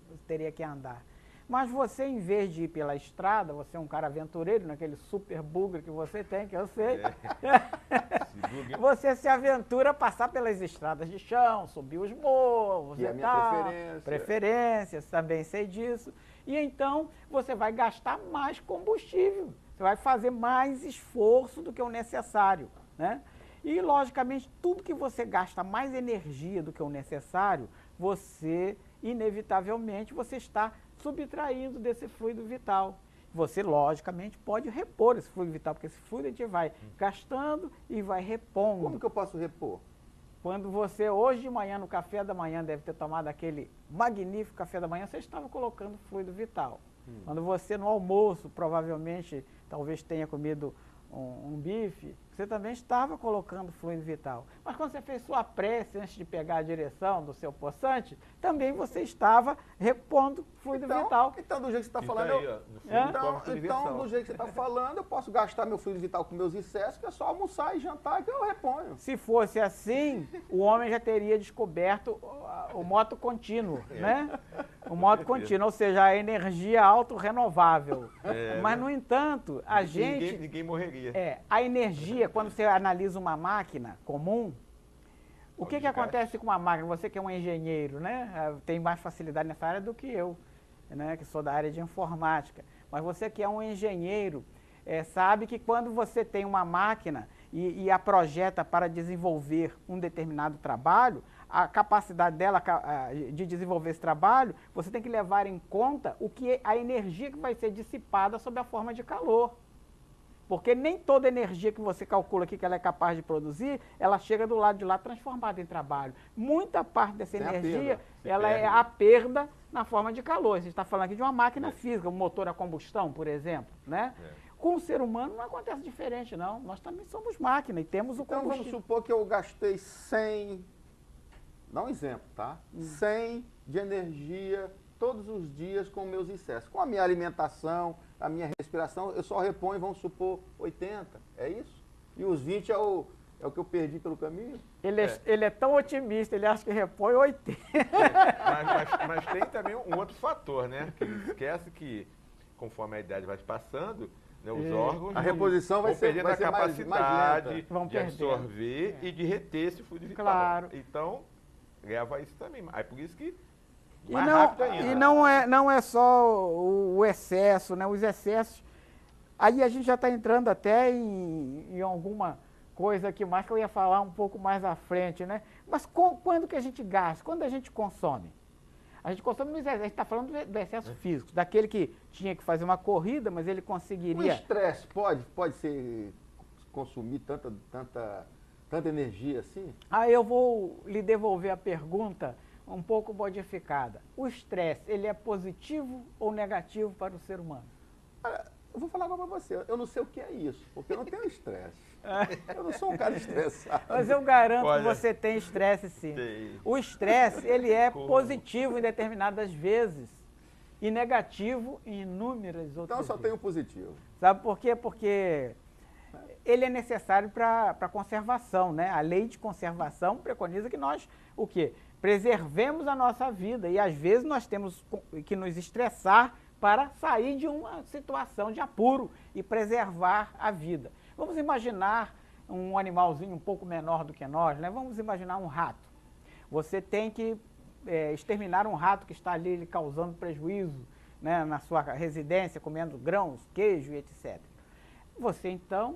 Você teria que andar. Mas você, em vez de ir pela estrada, você é um cara aventureiro, naquele super bugre que você tem, que eu sei, você se aventura a passar pelas estradas de chão, subir os morros, que é a minha preferência, também sei disso. E então você vai gastar mais combustível, você vai fazer mais esforço do que o necessário, né? E, logicamente, tudo que você gasta mais energia do que o necessário, você, inevitavelmente, você está subtraindo desse fluido vital. Você, logicamente, pode repor esse fluido vital, porque esse fluido a gente vai gastando e vai repondo. Como que eu posso repor? Quando você, hoje de manhã, no café da manhã, deve ter tomado aquele magnífico café da manhã, você estava colocando fluido vital. Quando você no almoço, provavelmente, talvez tenha comido um bife, você também estava colocando fluido vital. Mas quando você fez sua prece antes de pegar a direção do seu poçante, também você estava repondo fluido vital. Então, do jeito que você está falando, aí, ó, no fundo, então, do jeito que você está falando, eu posso gastar meu fluido vital com meus excessos, que é só almoçar e jantar que eu reponho. Se fosse assim, o homem já teria descoberto o moto contínuo, né? O moto contínuo, ou seja, a energia autorrenovável. Mas, no entanto, a gente... Ninguém morreria. A energia, quando você analisa uma máquina comum, o que acontece com uma máquina? Você que é um engenheiro, né? Tem mais facilidade nessa área do que eu, né? Que sou da área de informática. Mas você que é um engenheiro, sabe que quando você tem uma máquina e a projeta para desenvolver um determinado trabalho, a capacidade dela de desenvolver esse trabalho, você tem que levar em conta a energia que vai ser dissipada sob a forma de calor. Porque nem toda energia que você calcula aqui que ela é capaz de produzir, ela chega do lado de lá transformada em trabalho. Muita parte dessa energia, ela é a perda na forma de calor. A gente está falando aqui de uma máquina física, um motor a combustão, por exemplo, né? Com o ser humano não acontece diferente, não. Nós também somos máquina e temos o combustível. Então vamos supor que eu gastei 100, dá um exemplo, tá? 100 de energia todos os dias com meus excessos. Com a minha alimentação, a minha respiração, eu só reponho, vamos supor, 80, é isso? E os 20 é o que eu perdi pelo caminho? Ele é tão otimista, ele acha que repõe 80. Mas tem também um outro fator, né? Que ele esquece que, conforme a idade vai passando, né, os órgãos a reposição vai ser perdendo a capacidade mais de absorver e de reter esse fluido vital. Claro. Então, leva a isso também. Aí por isso que E não é só o excesso, né? Os excessos. Aí a gente já está entrando até em alguma coisa aqui mais que eu ia falar um pouco mais à frente, né? Mas quando que a gente gasta? Quando a gente consome? A gente consome no excesso. A gente está falando do excesso físico, daquele que tinha que fazer uma corrida, mas ele conseguiria... O estresse pode ser consumir tanta energia assim? Aí eu vou lhe devolver a pergunta um pouco modificada. O estresse, ele é positivo ou negativo para o ser humano? Eu vou falar agora para você, eu não sei o que é isso, porque eu não tenho estresse. Eu não sou um cara estressado. Mas eu garanto que você tem estresse sim. O estresse, ele é positivo em determinadas vezes e negativo em inúmeras outras Então eu só vezes. tenho positivo. Sabe por quê? Porque ele é necessário para a conservação, né? A lei de conservação preconiza que nós, o quê? Preservemos a nossa vida e às vezes nós temos que nos estressar para sair de uma situação de apuro e preservar a vida. Vamos imaginar um animalzinho um pouco menor do que nós, né? Vamos imaginar um rato. Você tem que exterminar um rato que está ali lhe causando prejuízo, né, na sua residência, comendo grãos, queijo e etc. Você então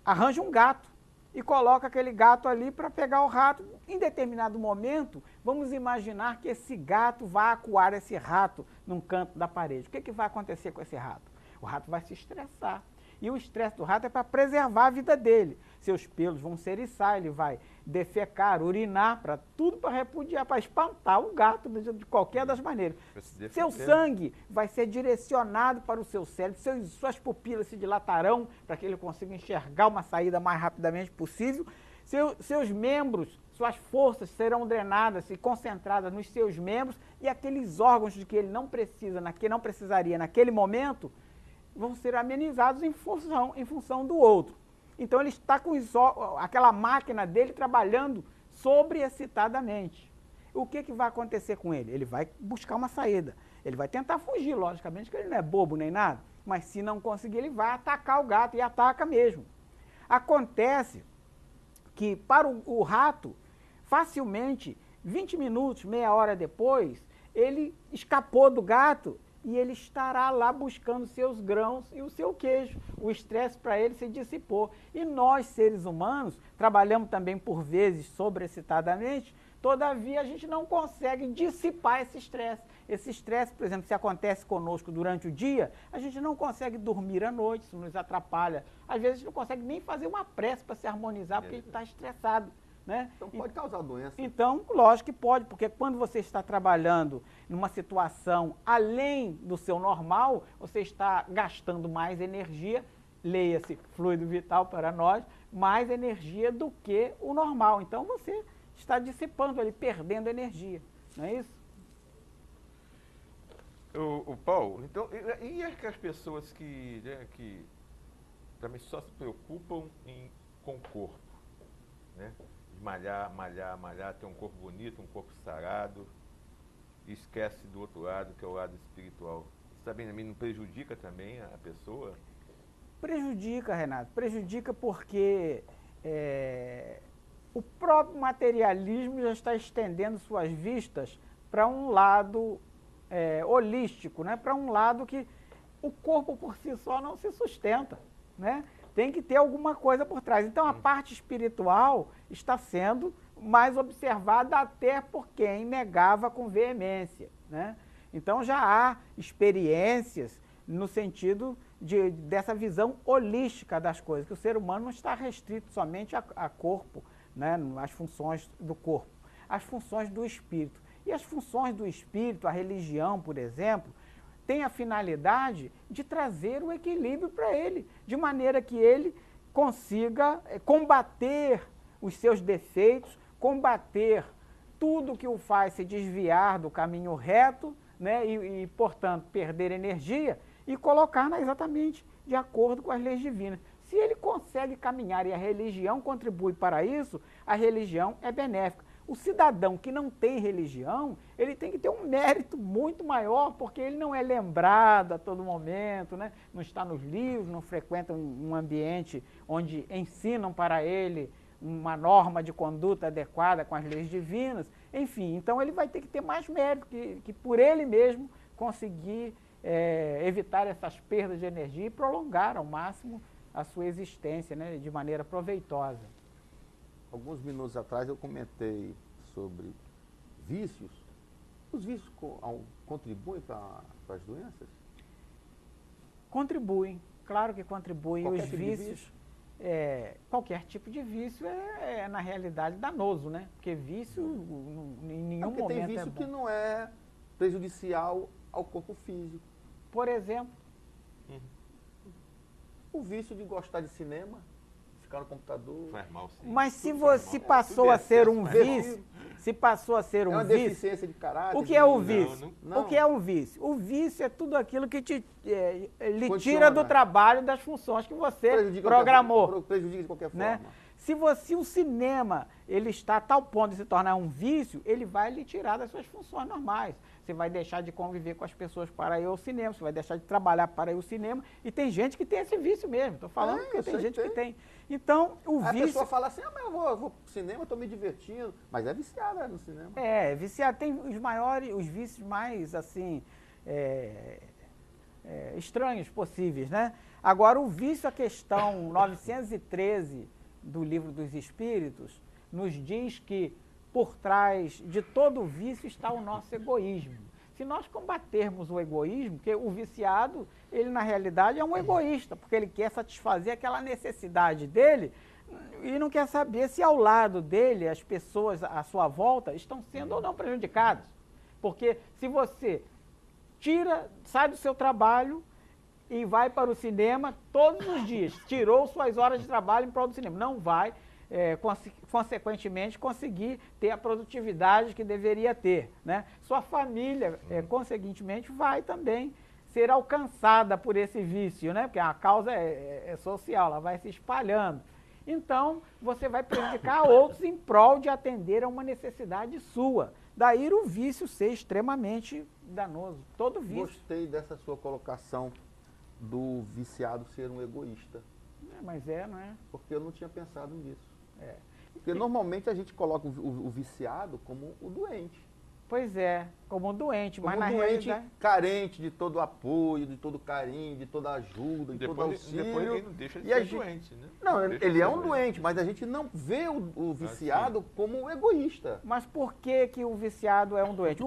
arranja um gato e coloca aquele gato ali para pegar o rato. Em determinado momento, vamos imaginar que esse gato vai acuar esse rato num canto da parede. O que vai acontecer com esse rato? O rato vai se estressar. E o estresse do rato é para preservar a vida dele. Seus pelos vão se eriçar, ele vai defecar, urinar, para tudo para repudiar, para espantar o gato de qualquer das maneiras. Seu sangue vai ser direcionado para o seu cérebro, suas pupilas se dilatarão para que ele consiga enxergar uma saída mais rapidamente possível. Seus membros, suas forças serão drenadas e concentradas nos seus membros e aqueles órgãos de que ele não precisa, que não precisaria naquele momento, vão ser amenizados em função do outro. Então ele está com aquela máquina dele trabalhando sobreexcitadamente. O que vai acontecer com ele? Ele vai buscar uma saída. Ele vai tentar fugir, logicamente, porque ele não é bobo nem nada. Mas se não conseguir, ele vai atacar o gato e ataca mesmo. Acontece que para o rato, facilmente, 20 minutos, meia hora depois, ele escapou do gato e ele estará lá buscando seus grãos e o seu queijo. O estresse para ele se dissipou. E nós, seres humanos, trabalhamos também por vezes sobreexcitadamente, todavia a gente não consegue dissipar esse estresse. Esse estresse, por exemplo, se acontece conosco durante o dia, a gente não consegue dormir à noite, isso nos atrapalha. Às vezes a gente não consegue nem fazer uma prece para se harmonizar porque a gente está estressado. né? Então pode causar doença. Então, lógico que pode, porque quando você está trabalhando numa situação além do seu normal, você está gastando mais energia, leia-se fluido vital para nós, mais energia do que o normal. Então você está dissipando ali, perdendo energia, não é isso? O Paulo, então, e aquelas pessoas que, né, que também só se preocupam com o corpo, né? De malhar, ter um corpo bonito, um corpo sarado, e esquece do outro lado, que é o lado espiritual. Isso também não prejudica também a pessoa? Prejudica, Renato, prejudica porque o próprio materialismo já está estendendo suas vistas para um lado holístico, né? Para um lado que o corpo por si só não se sustenta, né? Tem que ter alguma coisa por trás. Então a parte espiritual está sendo mais observada até por quem negava com veemência, né? Então já há experiências no sentido dessa visão holística das coisas, que o ser humano não está restrito somente a corpo, né? As funções do corpo, as funções do espírito. E as funções do espírito, a religião, por exemplo, tem a finalidade de trazer o equilíbrio para ele, de maneira que ele consiga combater os seus defeitos, combater tudo que o faz se desviar do caminho reto, né, e, portanto, perder energia e colocar exatamente de acordo com as leis divinas. Se ele consegue caminhar e a religião contribui para isso, a religião é benéfica. O cidadão que não tem religião, ele tem que ter um mérito muito maior, porque ele não é lembrado a todo momento, né? Não está nos livros, não frequenta um ambiente onde ensinam para ele uma norma de conduta adequada com as leis divinas. Enfim, então ele vai ter que ter mais mérito, que por ele mesmo conseguir evitar essas perdas de energia e prolongar ao máximo a sua existência, né? De maneira proveitosa. Alguns minutos atrás eu comentei sobre vícios. Os vícios contribuem para as doenças? Contribuem, claro que contribuem. Qualquer Os tipo de vícios, vício? Qualquer tipo de vício é na realidade danoso, né? Porque vício em nenhum Porque momento tem vício é bom. que não é prejudicial ao corpo físico. Por exemplo, O vício de gostar de cinema, ficar no computador. Faz mal, sim. mas se Tudo faz você mal. passou Tudo a ser um excesso faz mal. vício, se passou a ser É um uma vício, deficiência de caráter. o que é o de- vício? não. O que é um vício? O vício é tudo aquilo que lhe Condiciona. tira do trabalho das funções que você Prejudica programou. Prejudica de qualquer forma. Né? Se o cinema ele está a tal ponto de se tornar um vício, ele vai lhe tirar das suas funções normais. Você vai deixar de conviver com as pessoas para ir ao cinema, você vai deixar de trabalhar para ir ao cinema. E tem gente que tem esse vício mesmo. Estou falando eu porque tem sei gente que que tem. Então, o A vício... pessoa fala assim, mas eu vou pro cinema, estou me divertindo. Mas é viciada no cinema. Viciado tem os vícios mais, assim, estranhos possíveis, né? Agora, o vício, a questão 913 do Livro dos Espíritos, nos diz que por trás de todo o vício está o nosso egoísmo. Se nós combatermos o egoísmo, porque o viciado, ele na realidade é um egoísta, porque ele quer satisfazer aquela necessidade dele e não quer saber se ao lado dele as pessoas à sua volta estão sendo ou não prejudicadas. Porque se você sai do seu trabalho e vai para o cinema todos os dias, tirou suas horas de trabalho em prol do cinema, não vai, consequentemente, conseguir ter a produtividade que deveria ter, né? Sua família, consequentemente, vai também ser alcançada por esse vício, né? Porque a causa é social, ela vai se espalhando. Então, você vai prejudicar outros em prol de atender a uma necessidade sua. Daí o vício ser extremamente danoso. Todo vício. Gostei dessa sua colocação do viciado ser um egoísta. Mas não é? Porque eu não tinha pensado nisso. Porque normalmente a gente coloca o viciado como o doente. Pois é, como doente, Como mas na doente realidade... carente de todo apoio, de todo carinho, de toda ajuda, de todo auxílio. Depois ele não deixa de E a ser gente- doente, né? Não, Deixa de ele ser é um doente, mas a gente não vê o viciado como um egoísta. Mas por que o viciado é um doente?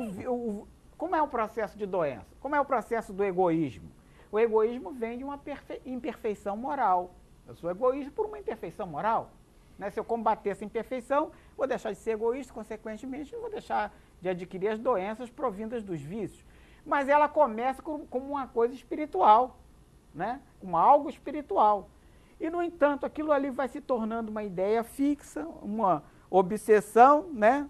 Como é o processo de doença? Como é o processo do egoísmo? O egoísmo vem de uma imperfeição moral. Eu sou egoísta por uma imperfeição moral. Né? Se eu combater essa imperfeição, vou deixar de ser egoísta, consequentemente, não vou deixar de adquirir as doenças provindas dos vícios. Mas ela começa como uma coisa espiritual, né? Como algo espiritual. E, no entanto, aquilo ali vai se tornando uma ideia fixa, uma obsessão, né?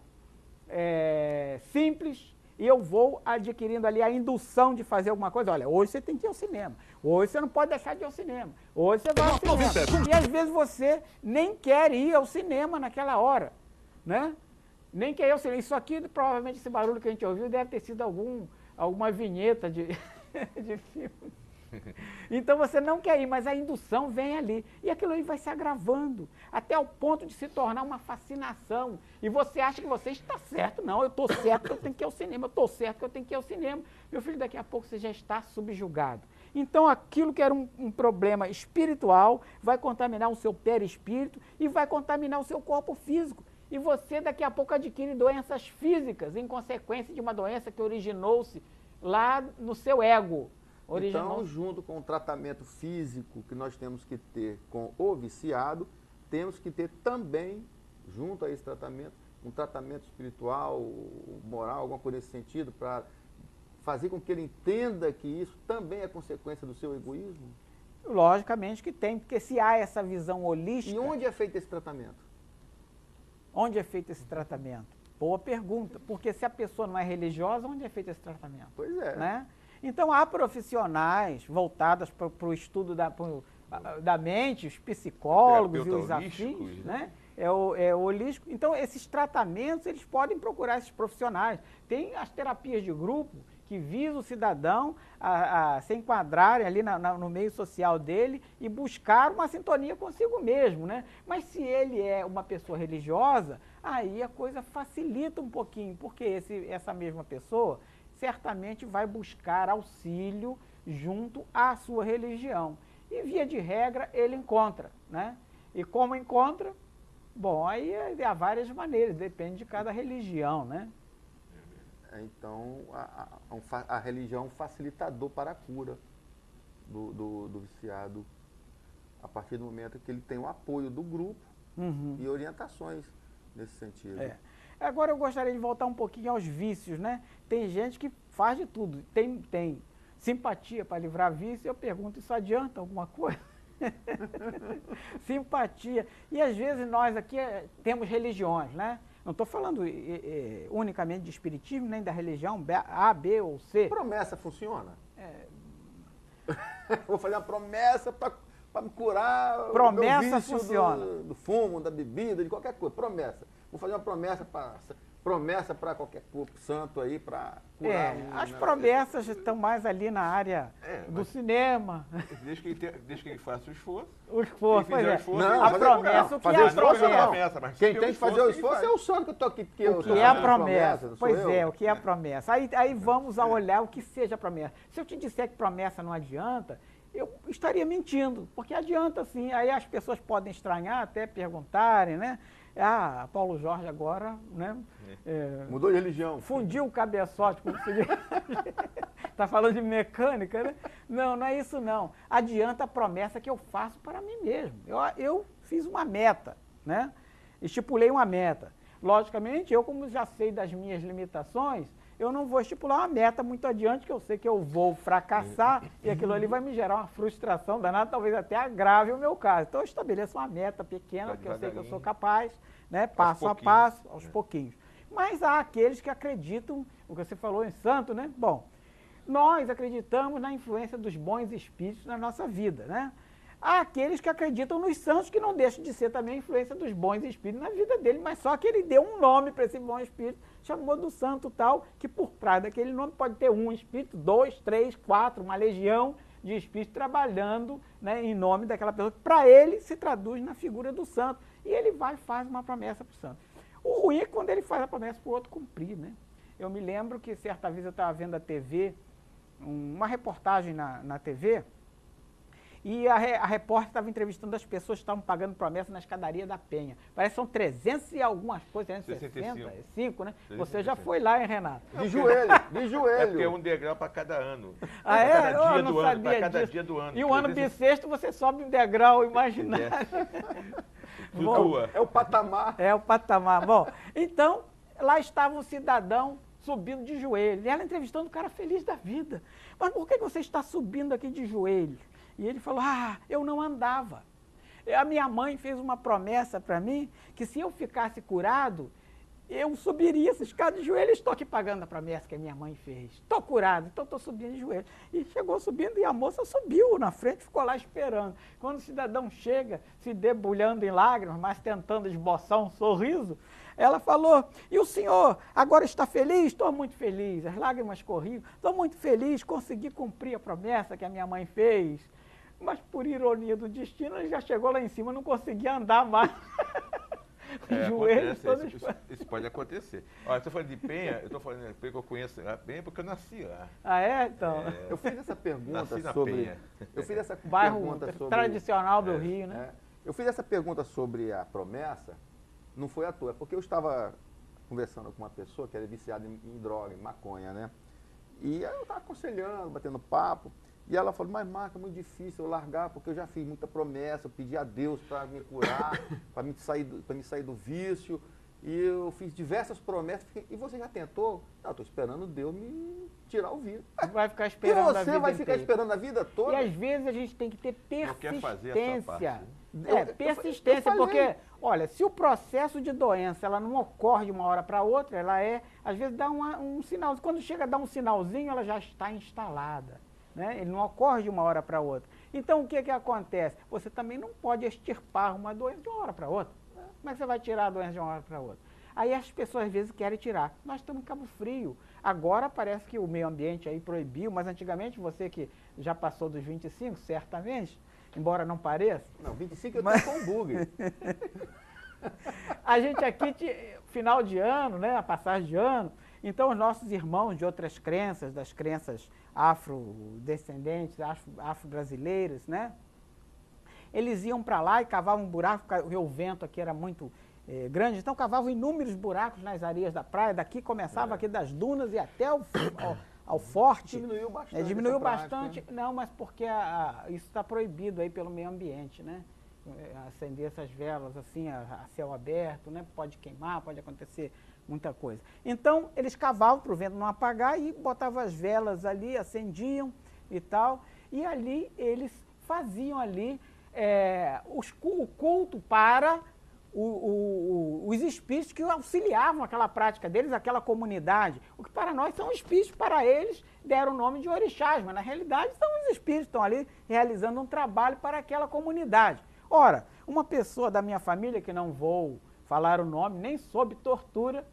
Simples, e eu vou adquirindo ali a indução de fazer alguma coisa. Olha, hoje você tem que ir ao cinema, hoje você não pode deixar de ir ao cinema, hoje você vai ao cinema. E às vezes você nem quer ir ao cinema naquela hora, né? Nem quer ir ao cinema. Isso aqui, provavelmente, esse barulho que a gente ouviu deve ter sido alguma vinheta de filme. Então você não quer ir, mas a indução vem ali. E aquilo aí vai se agravando, até o ponto de se tornar uma fascinação. E você acha que você está certo. Não, eu estou certo que eu tenho que ir ao cinema, eu estou certo que eu tenho que ir ao cinema. Meu filho, daqui a pouco você já está subjugado. Então aquilo que era um problema espiritual vai contaminar o seu perispírito e vai contaminar o seu corpo físico. E você daqui a pouco adquire doenças físicas em consequência de uma doença que originou-se lá no seu ego. Então, junto com o tratamento físico que nós temos que ter com o viciado, temos que ter também, junto a esse tratamento, um tratamento espiritual, moral, alguma coisa nesse sentido, para fazer com que ele entenda que isso também é consequência do seu egoísmo? Logicamente que tem, porque se há essa visão holística... E onde é feito esse tratamento? Onde é feito esse tratamento? Boa pergunta, porque se a pessoa não é religiosa, onde é feito esse tratamento? Pois é. Né? Então, há profissionais voltados para o estudo da mente, os psicólogos e os afins, né? É o holístico. Então, esses tratamentos, eles podem procurar esses profissionais. Tem as terapias de grupo que visam o cidadão a se enquadrarem ali no meio social dele e buscar uma sintonia consigo mesmo, né? Mas se ele é uma pessoa religiosa, aí a coisa facilita um pouquinho, porque essa mesma pessoa certamente vai buscar auxílio junto à sua religião. E, via de regra, ele encontra, né? E como encontra? Bom, aí há várias maneiras, depende de cada religião, né? Então, a religião é um facilitador para a cura do viciado, a partir do momento que ele tem o apoio do grupo e orientações nesse sentido. Agora eu gostaria de voltar um pouquinho aos vícios, né? Tem gente que faz de tudo, tem simpatia para livrar vício, eu pergunto, isso adianta alguma coisa? Simpatia. E às vezes nós aqui temos religiões, né? Não estou falando unicamente de espiritismo, nem da religião A, B ou C. Promessa funciona? Vou fazer uma promessa para me curar promessa o meu vício funciona. Do fumo, da bebida, de qualquer coisa. Promessa. Vou fazer uma promessa para qualquer santo aí, para curar. As promessas estão mais ali na área do cinema. Desde que ele faça o esforço. O esforço, pois é. Não, a promessa, o que é a promessa? Quem tem que fazer o esforço é o santo que eu estou aqui. O que é a promessa? Pois é, o que é a promessa? Aí vamos a olhar o que seja a promessa. Se eu te disser que promessa não adianta, eu estaria mentindo, porque adianta sim. Aí as pessoas podem estranhar, até perguntarem, né? Paulo Jorge agora, né? Mudou de religião. Fundiu o cabeçote, como se diz. Está falando de mecânica, né? Não é isso não. Adianta a promessa que eu faço para mim mesmo. Eu fiz uma meta, né? Estipulei uma meta. Logicamente, eu como já sei das minhas limitações, eu não vou estipular uma meta muito adiante, que eu sei que eu vou fracassar e aquilo ali vai me gerar uma frustração danada, talvez até agrave o meu caso. Então eu estabeleço uma meta pequena, porque eu sei que eu sou capaz, né? Passo a passo, aos pouquinhos. Mas há aqueles que acreditam, o que você falou em santo, né? Bom, nós acreditamos na influência dos bons espíritos na nossa vida, né? Há aqueles que acreditam nos santos, que não deixam de ser também a influência dos bons espíritos na vida dele, mas só que ele deu um nome para esse bom espírito, chamou do santo tal, que por trás daquele nome pode ter um espírito, 2, 3, 4, uma legião de espíritos trabalhando, né, em nome daquela pessoa, que para ele se traduz na figura do santo. E ele vai e faz uma promessa para o santo. O ruim é quando ele faz a promessa para o outro cumprir, né? Eu me lembro que certa vez eu estava vendo a TV, uma reportagem na TV, e a repórter estava entrevistando as pessoas que estavam pagando promessa na escadaria da Penha. Parece que são 300 e algumas coisas, 365, né? 365. Você já foi lá, hein, Renato? De joelho, de joelho. É porque é um degrau para cada ano. Eu não sabia para cada disso. dia do ano. E o ano bissexto você sobe um degrau imaginário. Flutua. É o patamar. É o patamar. Bom, então, lá estava um cidadão subindo de joelhos. E ela entrevistando o cara feliz da vida. Mas por que você está subindo aqui de joelhos? E ele falou, eu não andava. A minha mãe fez uma promessa para mim que se eu ficasse curado, eu subiria essa escada de joelhos. Estou aqui pagando a promessa que a minha mãe fez. Estou curado, então estou subindo de joelhos. E chegou subindo e a moça subiu na frente, ficou lá esperando. Quando o cidadão chega, se debulhando em lágrimas, mas tentando esboçar um sorriso, ela falou, e o senhor agora está feliz? Estou muito feliz. As lágrimas corriam. Estou muito feliz, consegui cumprir a promessa que a minha mãe fez. Mas por ironia do destino, ele já chegou lá em cima, não conseguia andar mais. Joelhos todos. Isso pode acontecer. Olha, você falando de Penha, eu estou falando de Penha que eu conheço a Penha porque eu nasci lá. Ah, é? Então. Eu fiz essa pergunta Nasci na sobre. Penha. Eu fiz essa Bairro pergunta sobre. tradicional do Rio, né? Eu fiz essa pergunta sobre a promessa, não foi à toa, porque eu estava conversando com uma pessoa que era viciada em droga, em maconha, né? E aí eu estava aconselhando, batendo papo. E ela falou, mas Marco, é muito difícil eu largar, porque eu já fiz muita promessa, eu pedi a Deus para me curar, para me sair do vício. E eu fiz diversas promessas. E você já tentou? Não, estou esperando Deus me tirar o vício. Vai ficar esperando a E vida você vai ficar inteira. esperando a vida toda? E às vezes a gente tem que ter Não quer fazer a sua persistência. parte. Persistência, eu falei. porque, olha, se o processo de doença ela não ocorre de uma hora para outra, ela às vezes dá um sinal. Quando chega a dar um sinalzinho, ela já está instalada. Né? Ele não ocorre de uma hora para outra. Então, o que acontece? Você também não pode extirpar uma doença de uma hora para outra. Como é que você vai tirar a doença de uma hora para outra? Aí as pessoas às vezes querem tirar. Nós estamos em Cabo Frio. Agora parece que o meio ambiente aí proibiu, mas antigamente você que já passou dos 25, certamente, embora não pareça. Não, 25 eu tenho com um bug. A gente aqui, final de ano, né, a passagem de ano, então os nossos irmãos de outras crenças, das crenças afrodescendentes, afro-brasileiras, né, eles iam para lá e cavavam um buraco, porque o vento aqui era muito grande, então cavavam inúmeros buracos nas areias da praia, daqui começava aqui das dunas e até ao forte. Diminuiu bastante. Diminuiu essa prática, bastante, hein? não, mas porque isso está proibido aí pelo meio ambiente, né? Acender essas velas assim a céu aberto, né? Pode queimar, pode acontecer muita coisa. Então, eles cavavam para o vento não apagar e botavam as velas ali, acendiam e tal, e ali eles faziam ali o culto para os espíritos que auxiliavam aquela prática deles, aquela comunidade. O que para nós são espíritos, para eles deram o nome de orixás, mas na realidade são os espíritos que estão ali realizando um trabalho para aquela comunidade. Ora, uma pessoa da minha família, que não vou falar o nome, nem sob tortura,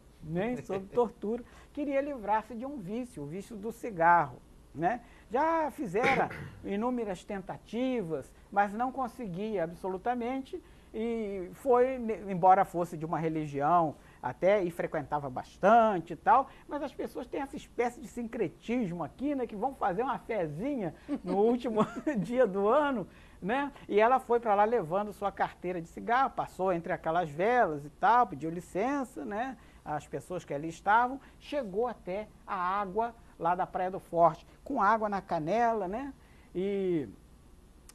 queria livrar-se de um vício, o vício do cigarro, né? Já fizeram inúmeras tentativas, mas não conseguia absolutamente, e foi, embora fosse de uma religião até, e frequentava bastante e tal, mas as pessoas têm essa espécie de sincretismo aqui, né, que vão fazer uma fezinha no último dia do ano, né, e ela foi para lá levando sua carteira de cigarro, passou entre aquelas velas e tal, pediu licença, né, às pessoas que ali estavam, chegou até a água lá da Praia do Forte, com água na canela, né, e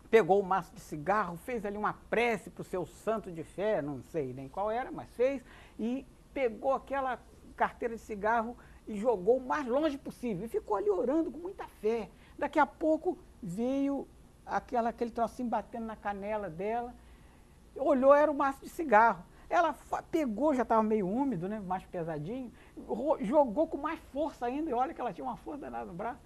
pegou o maço de cigarro, fez ali uma prece para o seu santo de fé, não sei nem qual era, mas fez, e pegou aquela carteira de cigarro e jogou o mais longe possível. E ficou ali orando com muita fé. Daqui a pouco veio aquele trocinho batendo na canela dela, olhou, era o maço de cigarro. Ela pegou, já estava meio úmido, né, mais pesadinho, jogou com mais força ainda, e olha que ela tinha uma força danada no braço.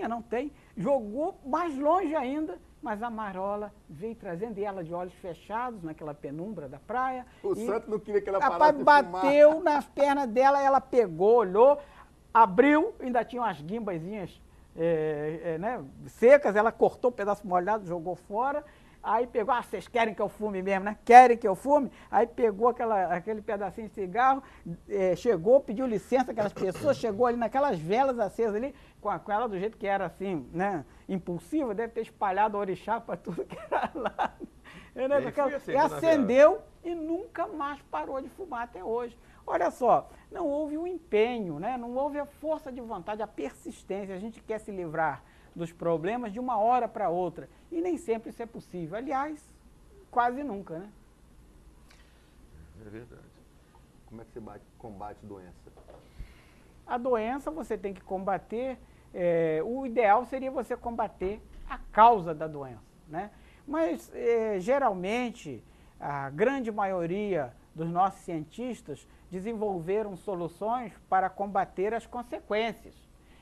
Não tem, jogou mais longe ainda, mas a marola veio trazendo, e ela de olhos fechados naquela penumbra da praia. O santo não queria que ela parasse parasse de fumar. Bateu nas pernas dela, ela pegou, olhou, abriu, ainda tinha umas guimbazinhas né, secas, ela cortou um pedaço molhado, jogou fora. Aí pegou, vocês querem que eu fume mesmo, né? Querem que eu fume? Aí pegou aquele pedacinho de cigarro, chegou, pediu licença àquelas pessoas, chegou ali naquelas velas acesas ali, com ela do jeito que era assim, né? Impulsiva, deve ter espalhado o orixá para tudo que era lá. E acendeu e nunca mais parou de fumar até hoje. Olha só, não houve o empenho, né? Não houve a força de vontade, a persistência. A gente quer se livrar dos problemas de uma hora para outra. E nem sempre isso é possível. Aliás, quase nunca, né? É verdade. Como é que você combate doença? A doença você tem que combater, o ideal seria você combater a causa da doença, né? Mas, geralmente, a grande maioria dos nossos cientistas desenvolveram soluções para combater as consequências.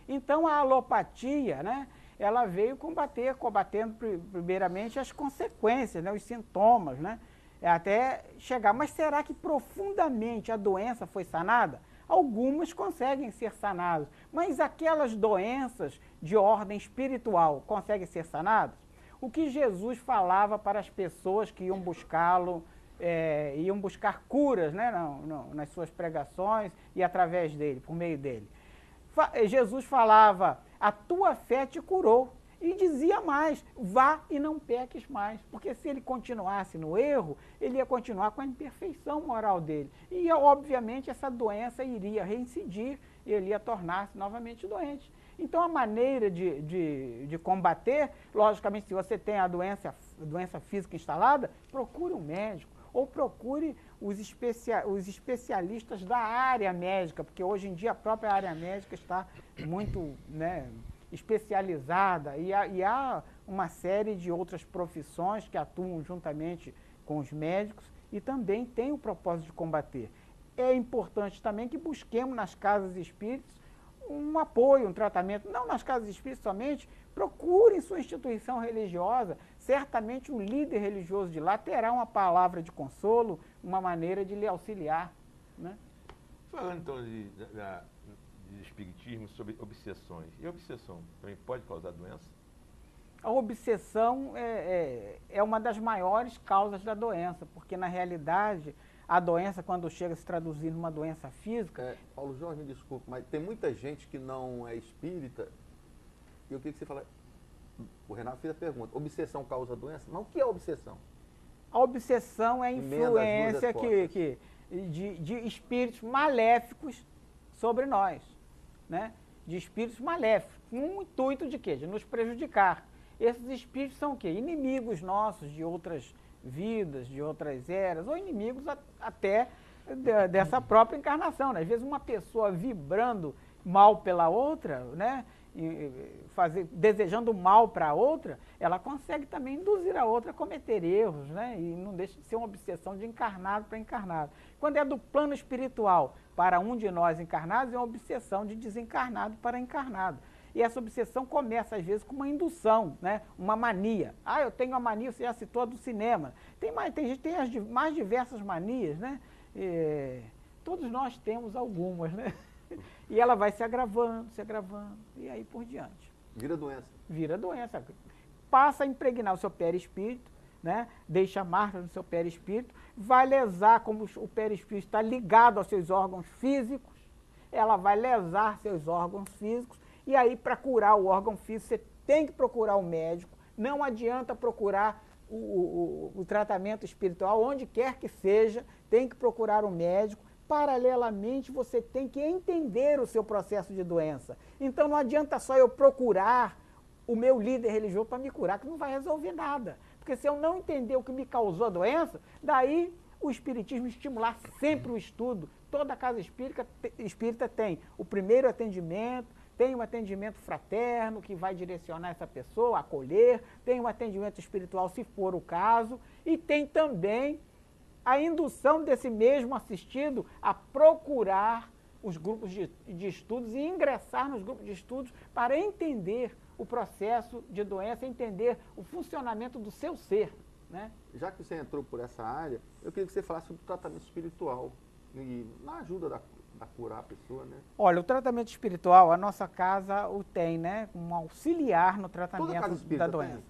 Então, a alopatia, né, ela veio combatendo primeiramente as consequências, né, os sintomas, né, até chegar. Mas será que profundamente a doença foi sanada? Algumas conseguem ser sanadas, mas aquelas doenças de ordem espiritual conseguem ser sanadas? O que Jesus falava para as pessoas que iam buscá-lo, iam buscar curas, né, nas suas pregações e através dele, por meio dele. Jesus falava, a tua fé te curou. E dizia mais, vá e não peques mais. Porque se ele continuasse no erro, ele ia continuar com a imperfeição moral dele. E, obviamente, essa doença iria reincidir e ele ia tornar-se novamente doente. Então, a maneira de combater, logicamente, se você tem a doença física instalada, procure um médico ou procure os especialistas da área médica, porque hoje em dia a própria área médica está muito, né, especializada e há uma série de outras profissões que atuam juntamente com os médicos e também tem o propósito de combater. É importante também que busquemos nas casas espíritas um apoio, um tratamento, não nas casas espíritas somente, procurem sua instituição religiosa, certamente o líder religioso de lá terá uma palavra de consolo, uma maneira de lhe auxiliar, né? Falando então de espiritismo sobre obsessões, e a obsessão também pode causar doença? A obsessão é uma das maiores causas da doença, porque na realidade a doença, quando chega a se traduzir numa doença física... Paulo Jorge, me desculpe, mas tem muita gente que não é espírita, e eu queria que você falasse, o Renato fez a pergunta, obsessão causa doença? Mas o que é obsessão? A obsessão é a influência de espíritos maléficos sobre nós, né? De espíritos maléficos, com o intuito de quê? De nos prejudicar. Esses espíritos são o quê? Inimigos nossos de outras vidas, de outras eras, ou inimigos até dessa própria encarnação, né? Às vezes uma pessoa vibrando mal pela outra, né? Desejando mal para a outra, ela consegue também induzir a outra a cometer erros, né? E não deixa de ser uma obsessão de encarnado para encarnado. Quando é do plano espiritual para um de nós encarnados, é uma obsessão de desencarnado para encarnado. E essa obsessão começa, às vezes, com uma indução, né? Uma mania. Ah, eu tenho a mania, você já citou a do cinema. Tem gente tem as mais diversas manias, né? Todos nós temos algumas, né? E ela vai se agravando, e aí por diante. Vira doença. Vira doença. Passa a impregnar o seu perispírito, né? Deixa marca no seu perispírito, vai lesar, como o perispírito está ligado aos seus órgãos físicos, ela vai lesar seus órgãos físicos, e aí para curar o órgão físico você tem que procurar um médico, não adianta procurar o tratamento espiritual, onde quer que seja, tem que procurar um médico. Paralelamente, você tem que entender o seu processo de doença. Então, não adianta só eu procurar o meu líder religioso para me curar, que não vai resolver nada. Porque se eu não entender o que me causou a doença, daí o espiritismo estimular sempre o estudo. Toda casa espírita tem o primeiro atendimento, tem um atendimento fraterno que vai direcionar essa pessoa, acolher, tem um atendimento espiritual se for o caso, e tem também a indução desse mesmo assistido a procurar os grupos de estudos e ingressar nos grupos de estudos para entender o processo de doença, entender o funcionamento do seu ser, né? Já que você entrou por essa área, eu queria que você falasse sobre o tratamento espiritual e na ajuda da curar a pessoa, né? Olha, o tratamento espiritual, a nossa casa o tem, né? Um auxiliar no Toda tratamento casa espírita da doença. tem?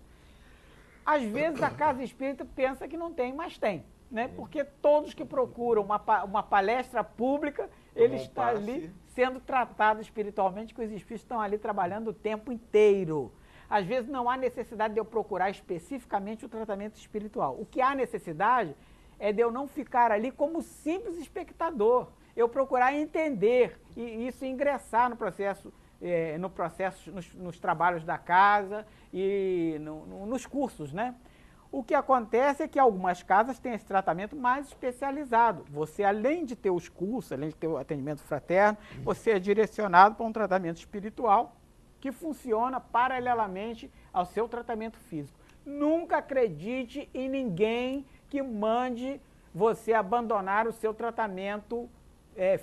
Às vezes a casa espírita pensa que não tem, mas tem. Né? Porque todos que procuram uma palestra pública, ele está ali sendo tratado espiritualmente, que os espíritos estão ali trabalhando o tempo inteiro. Às vezes não há necessidade de eu procurar especificamente o tratamento espiritual. O que há necessidade é de eu não ficar ali como simples espectador. Eu procurar entender e isso ingressar no processo, nos trabalhos da casa e nos cursos, né? O que acontece é que algumas casas têm esse tratamento mais especializado. Você, além de ter os cursos, além de ter o atendimento fraterno, você é direcionado para um tratamento espiritual que funciona paralelamente ao seu tratamento físico. Nunca acredite em ninguém que mande você abandonar o seu tratamento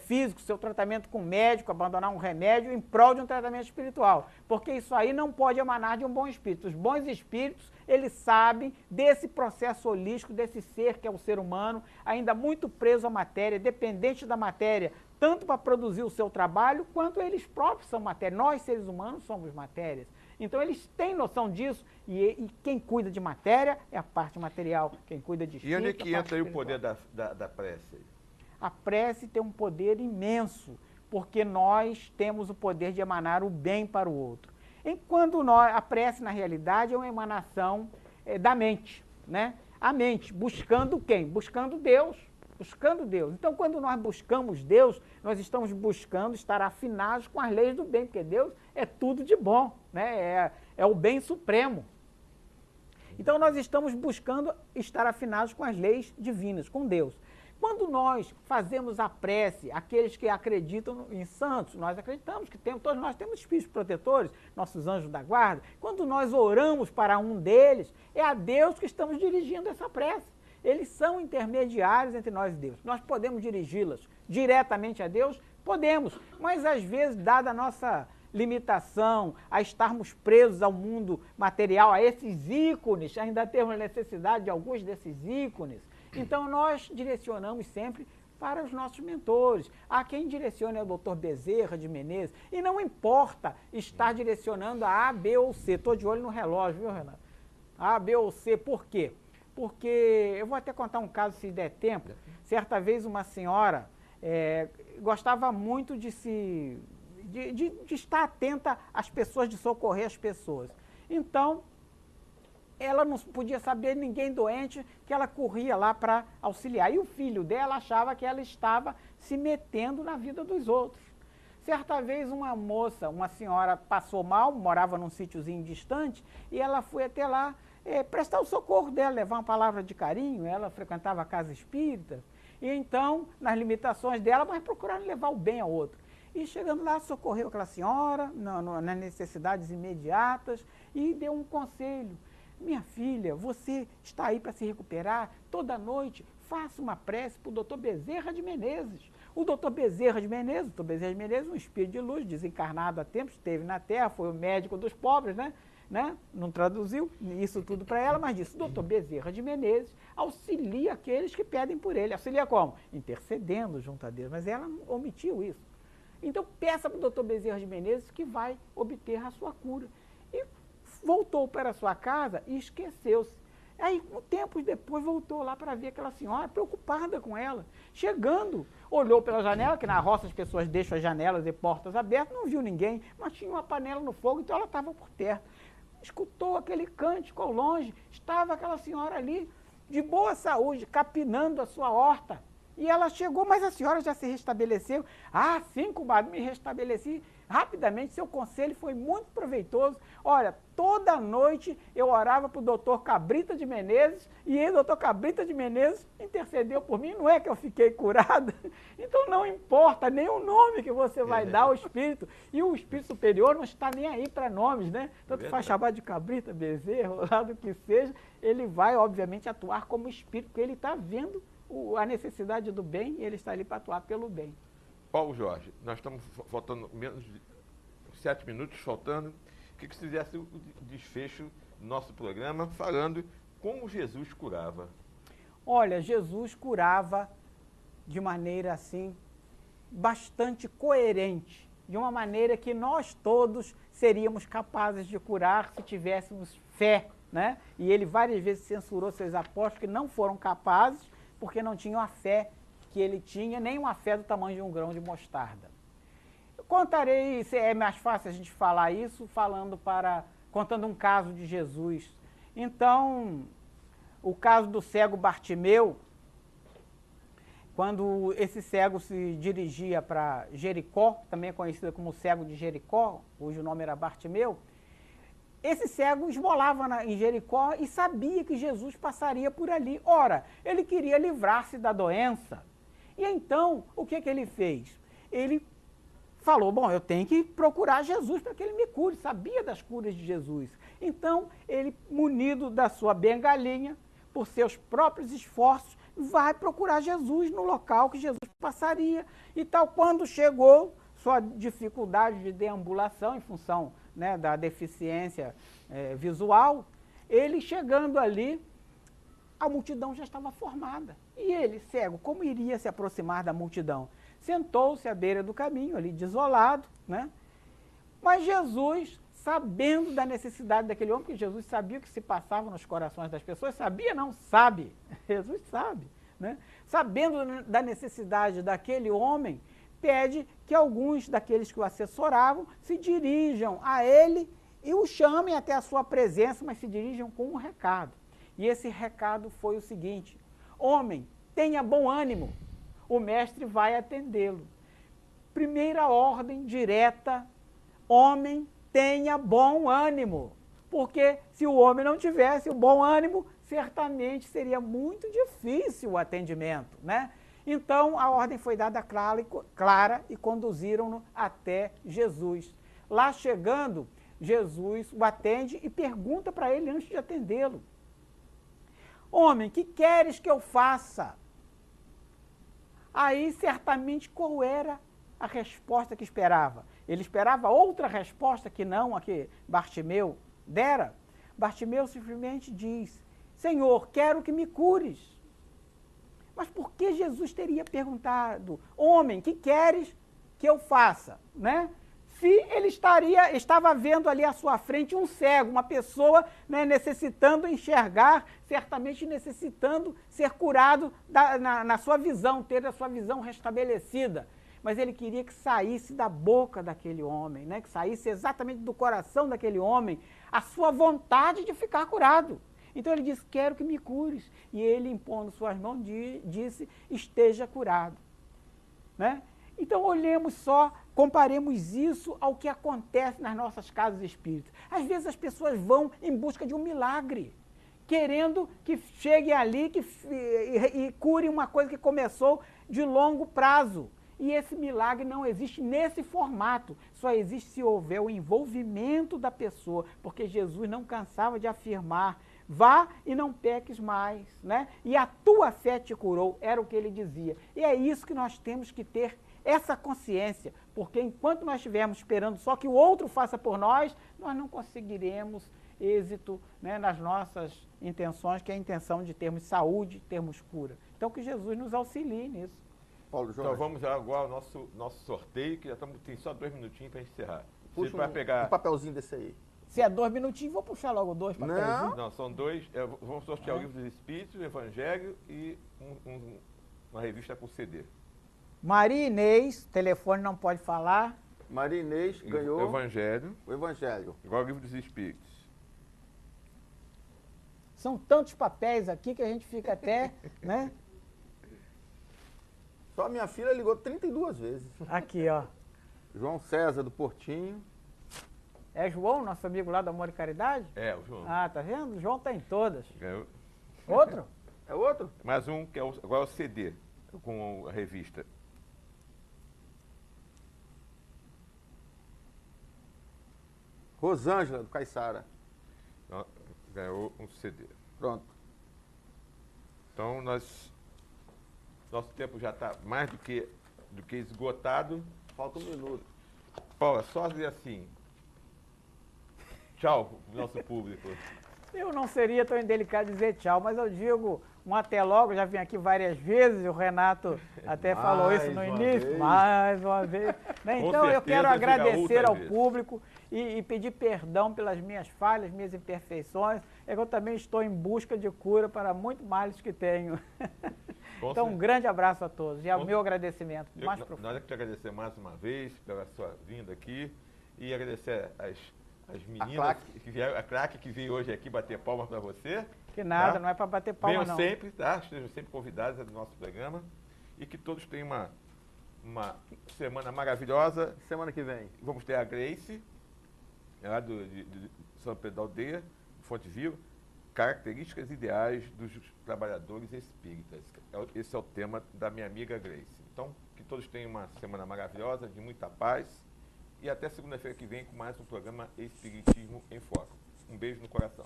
físico, seu tratamento com médico, abandonar um remédio em prol de um tratamento espiritual. Porque isso aí não pode emanar de um bom espírito. Os bons espíritos, eles sabem desse processo holístico, desse ser que é o ser humano, ainda muito preso à matéria, dependente da matéria, tanto para produzir o seu trabalho, quanto eles próprios são matéria. Nós, seres humanos, somos matérias. Então, eles têm noção disso, e quem cuida de matéria é a parte material, quem cuida de espírito. E onde é que entra aí o poder da prece? A prece tem um poder imenso, porque nós temos o poder de emanar o bem para o outro. Enquanto a prece, na realidade, é uma emanação da mente, né? A mente, buscando quem? Buscando Deus. Buscando Deus. Então, quando nós buscamos Deus, nós estamos buscando estar afinados com as leis do bem, porque Deus é tudo de bom, né? É o bem supremo. Então, nós estamos buscando estar afinados com as leis divinas, com Deus. Quando nós fazemos a prece, aqueles que acreditam em santos, nós acreditamos que todos nós temos espíritos protetores, nossos anjos da guarda. Quando nós oramos para um deles, é a Deus que estamos dirigindo essa prece. Eles são intermediários entre nós e Deus. Nós podemos dirigi-las diretamente a Deus? Podemos, mas às vezes, dada a nossa limitação, a estarmos presos ao mundo material, a esses ícones, ainda temos necessidade de alguns desses ícones. Então, nós direcionamos sempre para os nossos mentores. A quem direciona é o Dr. Bezerra de Menezes. E não importa estar direcionando a A, B ou C. Estou de olho no relógio, viu, Renato? A, B ou C. Por quê? Porque, eu vou até contar um caso, se der tempo. Certa vez, uma senhora gostava muito de estar atenta às pessoas, de socorrer as pessoas. Então, ela não podia saber ninguém doente, que ela corria lá para auxiliar. E o filho dela achava que ela estava se metendo na vida dos outros. Certa vez uma moça, uma senhora passou mal, morava num sítiozinho distante, e ela foi até lá prestar o socorro dela, levar uma palavra de carinho. Ela frequentava a casa espírita, e então, nas limitações dela, mas procurando levar o bem ao outro. E chegando lá, socorreu aquela senhora nas necessidades imediatas e deu um conselho. Minha filha, você está aí para se recuperar, toda noite faça uma prece para o Dr. Bezerra de Menezes. O Dr. Bezerra de Menezes, um espírito de luz, desencarnado há tempos, esteve na Terra, foi o médico dos pobres, né? Não traduziu isso tudo para ela, mas disse: o Dr. Bezerra de Menezes auxilia aqueles que pedem por ele. Auxilia como? Intercedendo junto a Deus, mas ela omitiu isso. Então peça para o Dr. Bezerra de Menezes que vai obter a sua cura. E voltou para a sua casa e esqueceu-se. Aí, tempos depois, voltou lá para ver aquela senhora preocupada com ela. Chegando, olhou pela janela, que na roça as pessoas deixam as janelas e portas abertas, não viu ninguém, mas tinha uma panela no fogo, então ela estava por terra. Escutou aquele cântico ao longe, estava aquela senhora ali, de boa saúde, capinando a sua horta. E ela chegou, mas a senhora já se restabeleceu. Ah, sim, comadre, me restabeleci rapidamente. Seu conselho foi muito proveitoso. Olha, toda noite eu orava para o doutor Cabrita de Menezes e o doutor Cabrita de Menezes intercedeu por mim. Não é que eu fiquei curada? Então não importa nem o nome que você vai dar ao espírito. E o espírito superior não está nem aí para nomes, né? Tanto faz chamar de Cabrita, Bezerra, lá do que seja, ele vai, obviamente, atuar como espírito, porque ele está vendo a necessidade do bem e ele está ali para atuar pelo bem. Paulo Jorge, nós estamos faltando menos de 7 minutos, faltando. Que se fizesse o desfecho do nosso programa falando como Jesus curava. Olha, Jesus curava de maneira assim, bastante coerente, de uma maneira que nós todos seríamos capazes de curar se tivéssemos fé, né? E ele várias vezes censurou seus apóstolos que não foram capazes, porque não tinham a fé que ele tinha, nem uma fé do tamanho de um grão de mostarda. Eu contarei, é mais fácil a gente falar isso, contando um caso de Jesus. Então, o caso do cego Bartimeu, quando esse cego se dirigia para Jericó, também é conhecido como cego de Jericó, cujo nome era Bartimeu, esse cego esmolava em Jericó e sabia que Jesus passaria por ali. Ora, ele queria livrar-se da doença. E então, o que ele fez? Ele falou, bom, eu tenho que procurar Jesus para que ele me cure. Sabia das curas de Jesus. Então, ele, munido da sua bengalinha, por seus próprios esforços, vai procurar Jesus no local que Jesus passaria. E tal, quando chegou, sua dificuldade de deambulação, em função, né, da deficiência visual, ele chegando ali, a multidão já estava formada. E ele, cego, como iria se aproximar da multidão? Sentou-se à beira do caminho, ali desolado, né? Mas Jesus, sabendo da necessidade daquele homem, porque Jesus sabia o que se passava nos corações das pessoas, sabia não, sabe, Jesus sabe, né? Sabendo da necessidade daquele homem, pede que alguns daqueles que o assessoravam se dirijam a ele e o chamem até a sua presença, mas se dirijam com um recado. E esse recado foi o seguinte: homem, tenha bom ânimo, o mestre vai atendê-lo. Primeira ordem direta, homem, tenha bom ânimo. Porque se o homem não tivesse o bom ânimo, certamente seria muito difícil o atendimento, né? Então, a ordem foi dada clara e conduziram-no até Jesus. Lá chegando, Jesus o atende e pergunta para ele antes de atendê-lo: homem, que queres que eu faça? Aí, certamente, qual era a resposta que esperava? Ele esperava outra resposta que não a que Bartimeu dera. Bartimeu simplesmente diz: Senhor, quero que me cures. Mas por que Jesus teria perguntado: homem, que queres que eu faça? Né? Se ele estava vendo ali à sua frente um cego, uma pessoa, né, necessitando enxergar, certamente necessitando ser curado na sua visão, ter a sua visão restabelecida. Mas ele queria que saísse da boca daquele homem, né, que saísse exatamente do coração daquele homem a sua vontade de ficar curado. Então ele disse: quero que me cures. E ele, impondo suas mãos, disse: esteja curado. Né? Então olhemos só, comparemos isso ao que acontece nas nossas casas espíritas. Às vezes as pessoas vão em busca de um milagre, querendo que chegue ali e cure uma coisa que começou de longo prazo. E esse milagre não existe nesse formato, só existe se houver o envolvimento da pessoa, porque Jesus não cansava de afirmar: vá e não peques mais, né? E a tua fé te curou, era o que ele dizia. E é isso que nós temos que ter, essa consciência, porque enquanto nós estivermos esperando só que o outro faça por nós, nós não conseguiremos êxito, né, nas nossas intenções, que é a intenção de termos saúde, termos cura. Então que Jesus nos auxilie nisso. Paulo Jorge. Então vamos agora ao nosso sorteio, que já tem só 2 minutinhos para encerrar. Puxa vai pegar... um papelzinho desse aí. Se é 2 minutinhos, vou puxar logo 2 papéis. Não, são 2. Vamos sortear o Livro dos Espíritos, o Evangelho e uma revista com CD. Maria Inês, telefone não pode falar. Maria Inês ganhou o Evangelho. O Evangelho. Igual o Livro dos Espíritos. São tantos papéis aqui que a gente fica até, né? Só a minha filha ligou 32 vezes. Aqui, ó. João César do Portinho. É João, nosso amigo lá do Amor e Caridade? É, o João. Ah, tá vendo? O João tá em todas. Ganhou. Outro? É outro? Mais um, que é agora o CD, com a revista. Rosângela do Caiçara. Ganhou um CD. Pronto. Então, nosso tempo já está mais do que esgotado. Falta 1 minuto. Paula, só dizer assim, tchau pro nosso público. Eu não seria tão indelicado dizer tchau, mas eu digo um até logo, já vim aqui várias vezes, o Renato até falou isso no início, mais uma vez. Né? Então eu quero agradecer ao público e pedir perdão pelas minhas falhas, minhas imperfeições. É que eu também estou em busca de cura para muito males que tenho. Então um grande abraço a todos e ao meu agradecimento mais profundo. Nós é que te agradecer mais uma vez pela sua vinda aqui e agradecer as meninas, a Craque que veio hoje aqui bater palmas para você. Que nada, tá? Não é para bater palma, não. Venham sempre, tá? Estejam sempre convidados do nosso programa e que todos tenham uma semana maravilhosa. Semana que vem vamos ter a Grace é lá de São Pedro da Aldeia, Fonte Viva, características ideais dos trabalhadores espíritas. Esse é o tema da minha amiga Grace. Então, que todos tenham uma semana maravilhosa, de muita paz, e até segunda-feira que vem com mais um programa Espiritismo em Foco. Um beijo no coração.